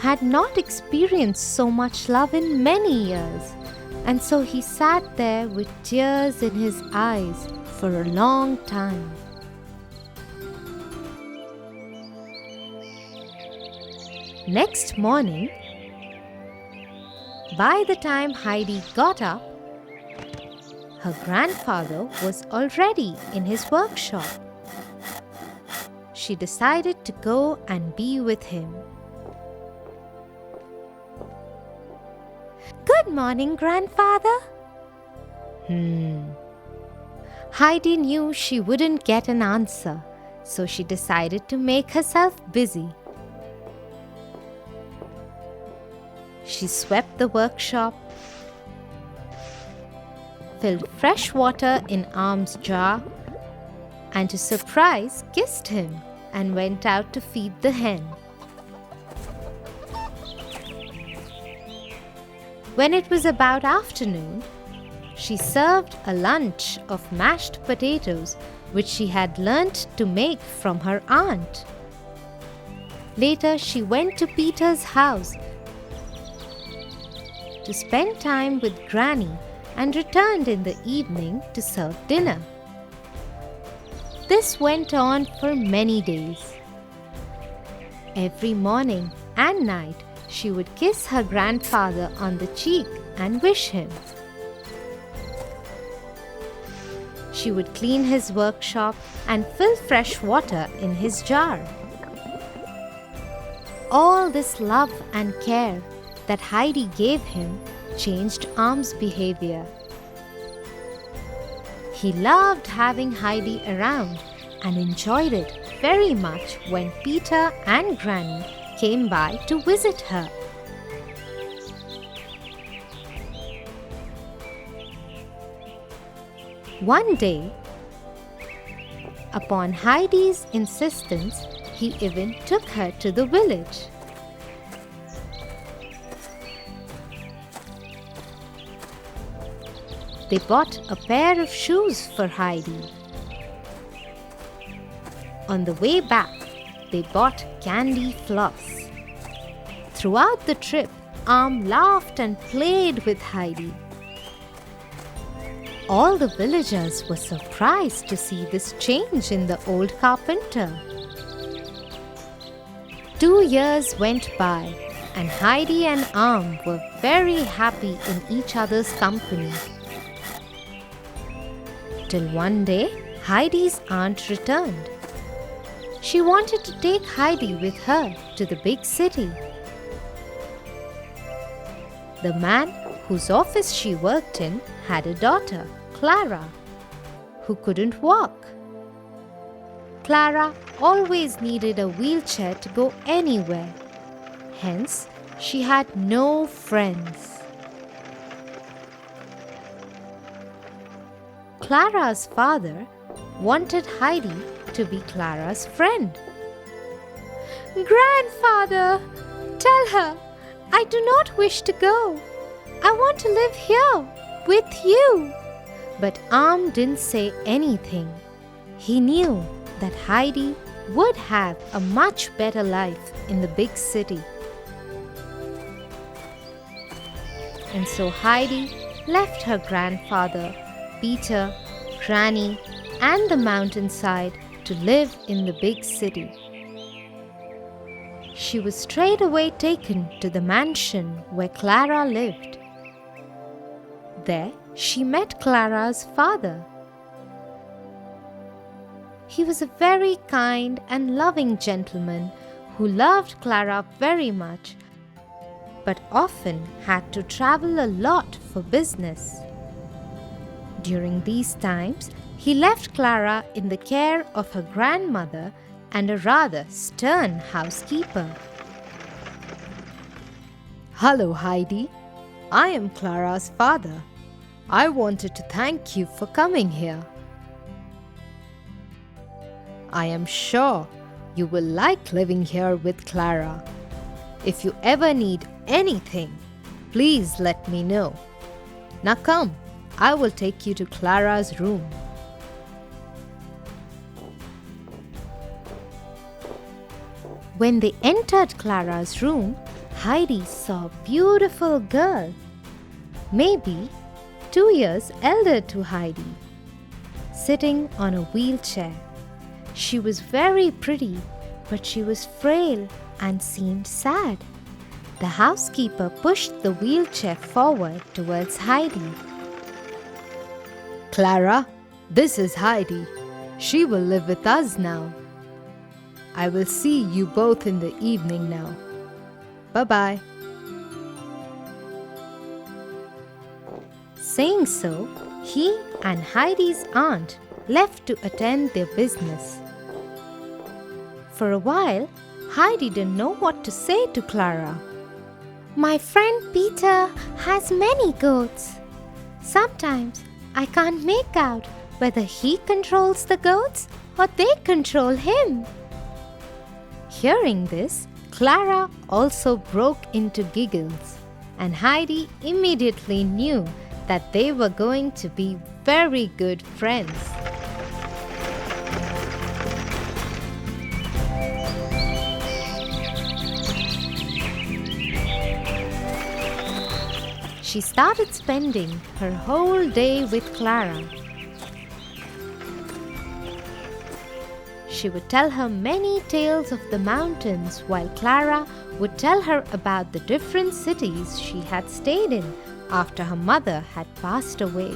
[SPEAKER 1] Had not experienced so much love in many years, and so he sat there with tears in his eyes for a long time. Next morning, by the time Heidi got up, her grandfather was already in his workshop. She decided to go and be with him. Good morning, grandfather. Heidi knew she wouldn't get an answer, so she decided to make herself busy. She swept the workshop, filled fresh water in Arm's jar, and to surprise kissed him and went out to feed the hen. When it was about afternoon, she served a lunch of mashed potatoes which she had learnt to make from her aunt. Later, she went to Peter's house to spend time with Granny and returned in the evening to serve dinner. This went on for many days. Every morning and night, she would kiss her grandfather on the cheek and wish him. She would clean his workshop and fill fresh water in his jar. All this love and care that Heidi gave him changed Arm's behavior. He loved having Heidi around and enjoyed it very much when Peter and Granny came by to visit her. One day, upon Heidi's insistence, he even took her to the village. They bought a pair of shoes for Heidi. On the way back, they bought candy floss. Throughout the trip, Arm laughed and played with Heidi. All the villagers were surprised to see this change in the old carpenter. 2 years went by, and Heidi and Arm were very happy in each other's company. Till one day, Heidi's aunt returned. She wanted to take Heidi with her to the big city. The man whose office she worked in had a daughter, Clara, who couldn't walk. Clara always needed a wheelchair to go anywhere. Hence, she had no friends. Clara's father wanted Heidi to be Clara's friend. Grandfather, tell her I do not wish to go. I want to live here with you. But Arm didn't say anything. He knew that Heidi would have a much better life in the big city. And so Heidi left her grandfather, Peter, Granny, and the mountainside to live in the big city. She was straight away taken to the mansion where Clara lived. There she met Clara's father. He was a very kind and loving gentleman who loved Clara very much, but often had to travel a lot for business. During these times, he left Clara in the care of her grandmother and a rather stern housekeeper. Hello, Heidi. I am Clara's father. I wanted to thank you for coming here. I am sure you will like living here with Clara. If you ever need anything, please let me know. Now come, I will take you to Clara's room. When they entered Clara's room, Heidi saw a beautiful girl, maybe 2 years elder to Heidi, sitting on a wheelchair. She was very pretty, but she was frail and seemed sad. The housekeeper pushed the wheelchair forward towards Heidi. Clara, this is Heidi. She will live with us now. I will see you both in the evening now. Bye-bye. Saying so, he and Heidi's aunt left to attend their business. For a while, Heidi didn't know what to say to Clara.
[SPEAKER 2] My friend Peter has many goats. Sometimes I can't make out whether he controls the goats or they control him.
[SPEAKER 1] Hearing this, Clara also broke into giggles, and Heidi immediately knew that they were going to be very good friends. She started spending her whole day with Clara. She would tell her many tales of the mountains, while Clara would tell her about the different cities she had stayed in after her mother had passed away.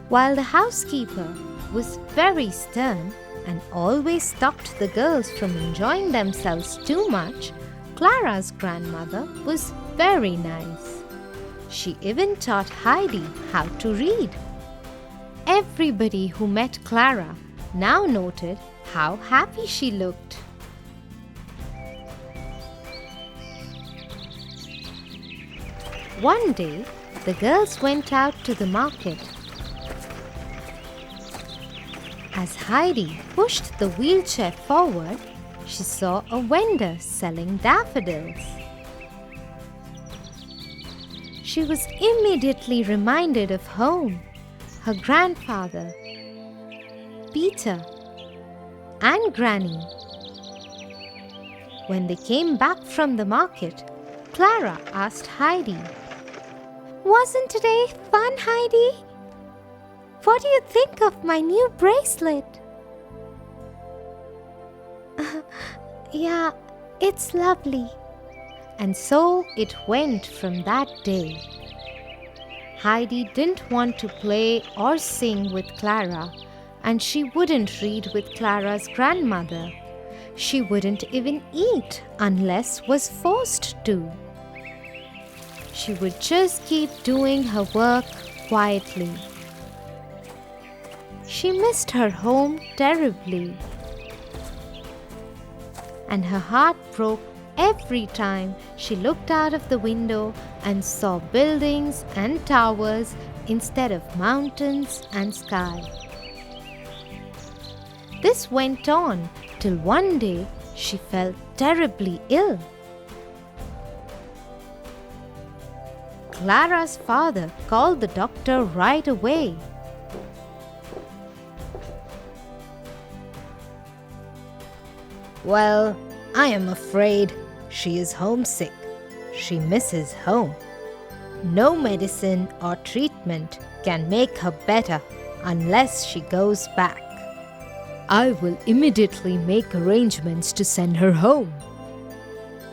[SPEAKER 1] While the housekeeper was very stern and always stopped the girls from enjoying themselves too much, Clara's grandmother was very nice. She even taught Heidi how to read. Everybody who met Clara now noted how happy she looked. One day, the girls went out to the market. As Heidi pushed the wheelchair forward, she saw a vendor selling daffodils. She was immediately reminded of home, her grandfather, Peter, and Granny. When they came back from the market, Clara asked Heidi,
[SPEAKER 2] Wasn't today fun, Heidi? What do you think of my new bracelet? Yeah, it's lovely.
[SPEAKER 1] And so it went from that day. Heidi didn't want to play or sing with Clara, and she wouldn't read with Clara's grandmother. She wouldn't even eat unless was forced to. She would just keep doing her work quietly. She missed her home terribly, and her heart broke every time she looked out of the window and saw buildings and towers instead of mountains and sky. This went on till one day she felt terribly ill. Clara's father called the doctor right away. Well, I am afraid she is homesick. She misses home. No medicine or treatment can make her better unless she goes back. I will immediately make arrangements to send her home.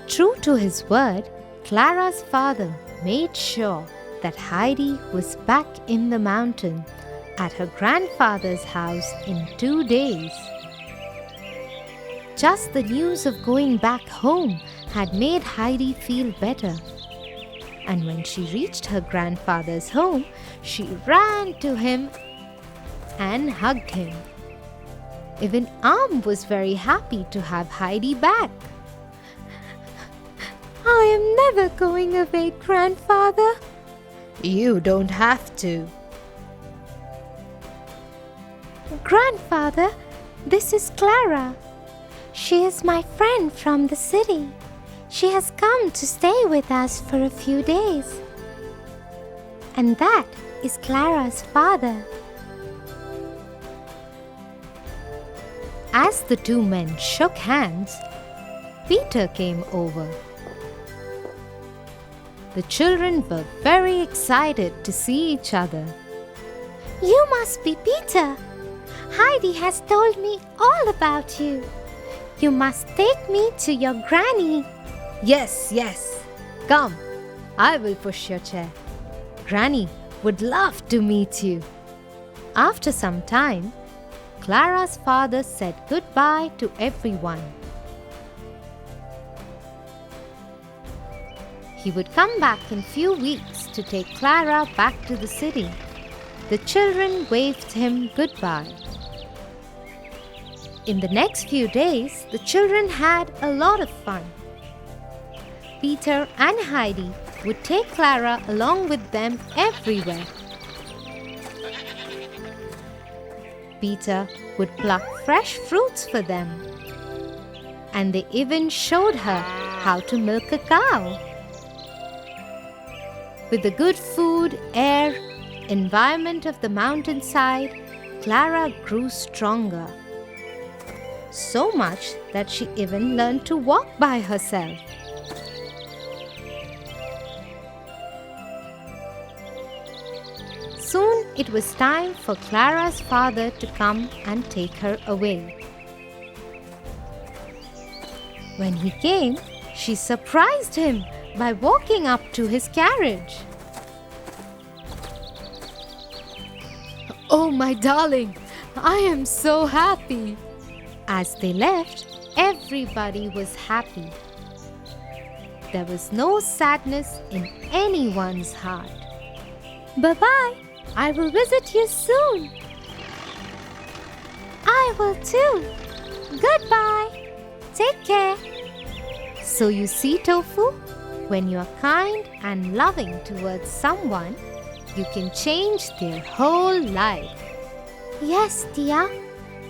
[SPEAKER 1] True to his word, Clara's father made sure that Heidi was back in the mountain at her grandfather's house in 2 days. Just the news of going back home had made Heidi feel better. And when she reached her grandfather's home, she ran to him and hugged him. Even Am was very happy to have Heidi back.
[SPEAKER 2] I am never going away, Grandfather.
[SPEAKER 1] You don't have to.
[SPEAKER 2] Grandfather, this is Clara. She is my friend from the city. She has come to stay with us for a few days. And that is Clara's father.
[SPEAKER 1] As the two men shook hands, Peter came over. The children were very excited to see each other.
[SPEAKER 2] You must be Peter. Heidi has told me all about you. You must take me to your granny.
[SPEAKER 1] Yes, yes. Come, I will push your chair. Granny would love to meet you. After some time, Clara's father said goodbye to everyone. He would come back in few weeks to take Clara back to the city. The children waved him goodbye. In the next few days, the children had a lot of fun. Peter and Heidi would take Clara along with them everywhere. Peter would pluck fresh fruits for them, and they even showed her how to milk a cow. With the good food, air, environment of the mountainside, Clara grew stronger. So much that she even learned to walk by herself. Soon it was time for Clara's father to come and take her away. When he came, she surprised him by walking up to his carriage. "Oh, my darling, I am so happy." As they left, everybody was happy. There was no sadness in anyone's heart.
[SPEAKER 2] Bye-bye. I will visit you soon. I will too. Goodbye. Take care.
[SPEAKER 1] So you see, Tofu, when you are kind and loving towards someone, you can change their whole life.
[SPEAKER 2] Yes, Tia.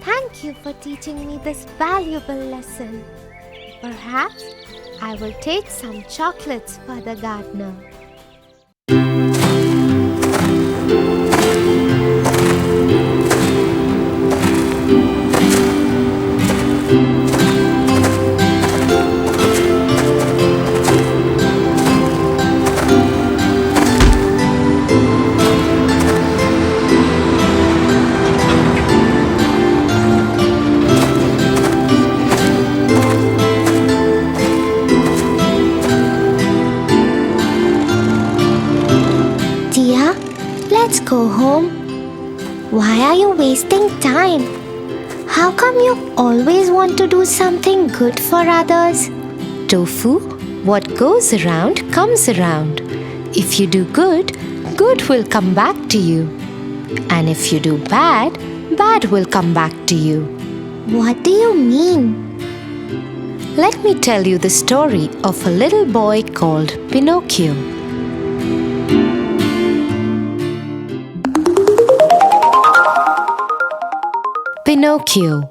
[SPEAKER 2] Thank you for teaching me this valuable lesson. Perhaps I will take some chocolates for the gardener. Let's go home. Why are you wasting time? How come you always want to do something good for others?
[SPEAKER 1] Tofu, what goes around comes around. If you do good, good will come back to you. And if you do bad, bad will come back to you.
[SPEAKER 2] What do you mean?
[SPEAKER 1] Let me tell you the story of a little boy called Pinocchio. Pinocchio.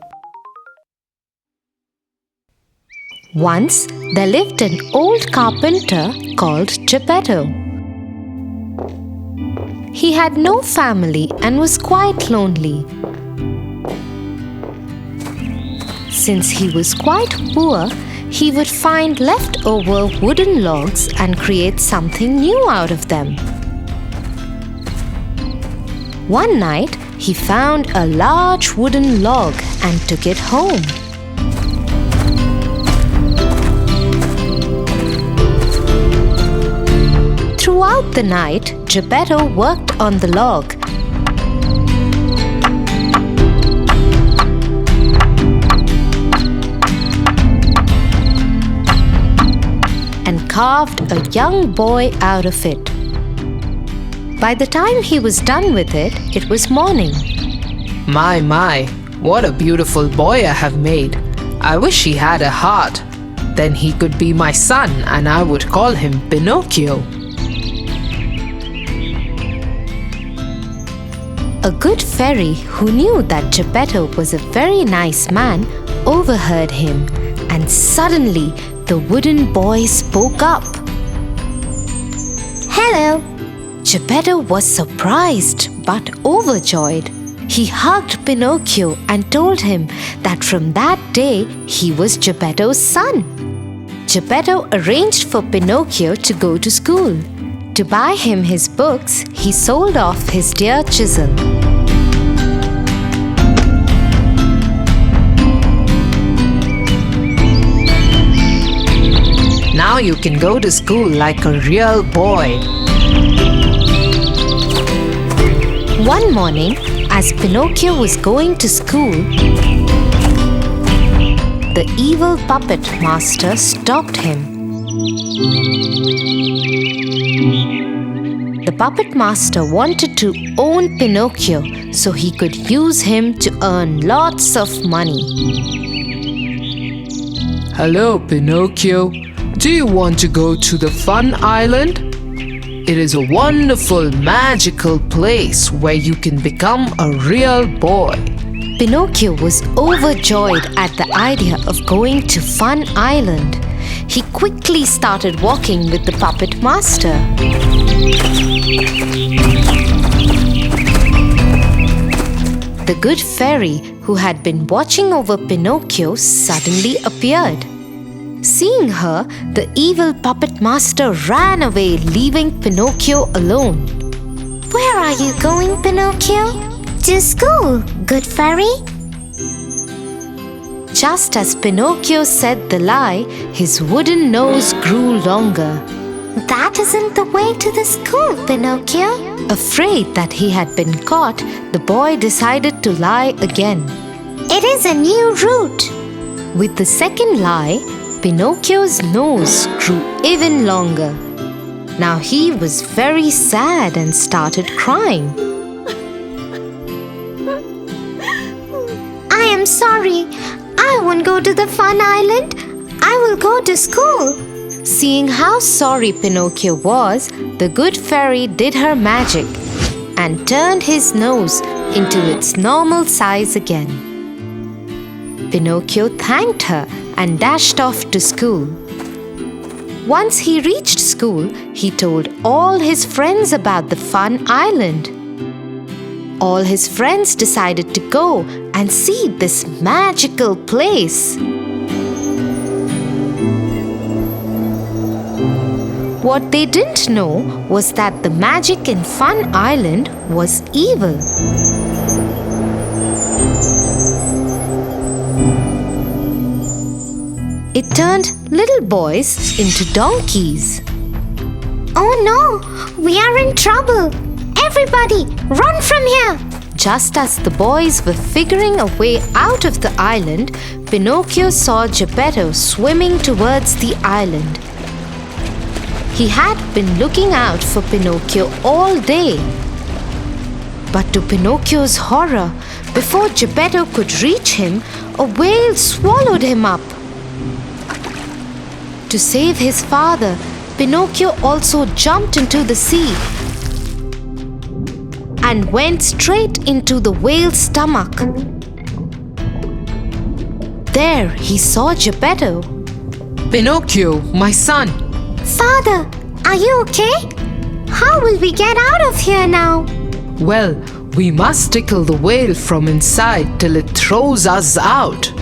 [SPEAKER 1] Once there lived an old carpenter called Geppetto. He had no family and was quite lonely. Since he was quite poor, he would find leftover wooden logs and create something new out of them. One night, he found a large wooden log and took it home. Throughout the night, Geppetto worked on the log. And carved a young boy out of it. By the time he was done with it, it was morning.
[SPEAKER 3] My, what a beautiful boy I have made. I wish he had a heart. Then he could be my son and I would call him Pinocchio.
[SPEAKER 1] A good fairy who knew that Geppetto was a very nice man overheard him, and suddenly the wooden boy spoke up.
[SPEAKER 2] Hello.
[SPEAKER 1] Geppetto was surprised but overjoyed. He hugged Pinocchio and told him that from that day he was Geppetto's son. Geppetto arranged for Pinocchio to go to school. To buy him his books, he sold off his dear chisel.
[SPEAKER 3] Now you can go to school like a real boy.
[SPEAKER 1] One morning, as Pinocchio was going to school, the evil puppet master stopped him. The puppet master wanted to own Pinocchio so he could use him to earn lots of money.
[SPEAKER 3] Hello, Pinocchio. Do you want to go to the Fun Island? It is a wonderful, magical place where you can become a real boy.
[SPEAKER 1] Pinocchio was overjoyed at the idea of going to Fun Island. He quickly started walking with the puppet master. The good fairy, who had been watching over Pinocchio, suddenly appeared. Seeing her, the evil puppet master ran away, leaving Pinocchio alone.
[SPEAKER 2] Where are you going, Pinocchio? To school, good fairy.
[SPEAKER 1] Just as Pinocchio said the lie, his wooden nose grew longer.
[SPEAKER 2] That isn't the way to the school, Pinocchio.
[SPEAKER 1] Afraid that he had been caught, the boy decided to lie again.
[SPEAKER 2] It is a new route.
[SPEAKER 1] With the second lie, Pinocchio's nose grew even longer. Now he was very sad and started crying.
[SPEAKER 2] I am sorry. I won't go to the Fun Island. I will go to school.
[SPEAKER 1] Seeing how sorry Pinocchio was, the good fairy did her magic and turned his nose into its normal size again. Pinocchio thanked her and dashed off to school. Once he reached school, he told all his friends about the Fun Island. All his friends decided to go and see this magical place. What they didn't know was that the magic in Fun Island was evil. It turned little boys into donkeys.
[SPEAKER 2] Oh no, we are in trouble. Everybody, run from here.
[SPEAKER 1] Just as the boys were figuring a way out of the island, Pinocchio saw Geppetto swimming towards the island. He had been looking out for Pinocchio all day. But to Pinocchio's horror, before Geppetto could reach him, a whale swallowed him up. To save his father, Pinocchio also jumped into the sea and went straight into the whale's stomach. There he saw Geppetto.
[SPEAKER 3] Pinocchio, my son.
[SPEAKER 2] Father, are you okay? How will we get out of here now?
[SPEAKER 3] Well, we must tickle the whale from inside till it throws us out.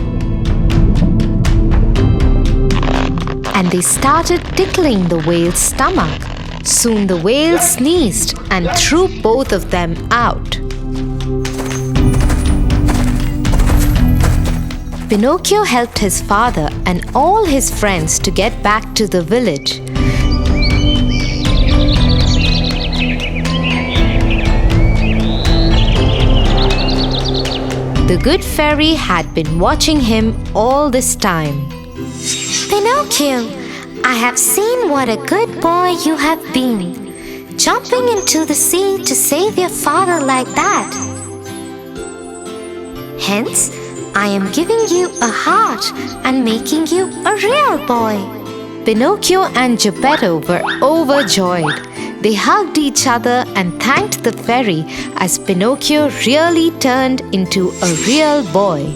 [SPEAKER 1] And they started tickling the whale's stomach. Soon the whale sneezed and threw both of them out. Pinocchio helped his father and all his friends to get back to the village. The good fairy had been watching him all this time.
[SPEAKER 2] Pinocchio, I have seen what a good boy you have been. Jumping into the sea to save your father like that. Hence, I am giving you a heart and making you a real boy.
[SPEAKER 1] Pinocchio and Geppetto were overjoyed. They hugged each other and thanked the fairy as Pinocchio really turned into a real boy.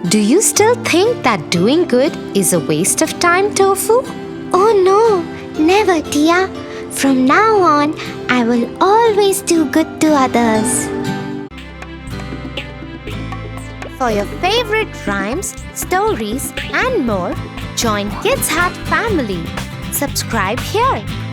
[SPEAKER 1] Do you still think that doing good is a waste of time, Tofu?
[SPEAKER 2] Oh no, never, Tia. From now on, I will always do good to others. For your favorite rhymes, stories, and more, join Kids Hat family. Subscribe here.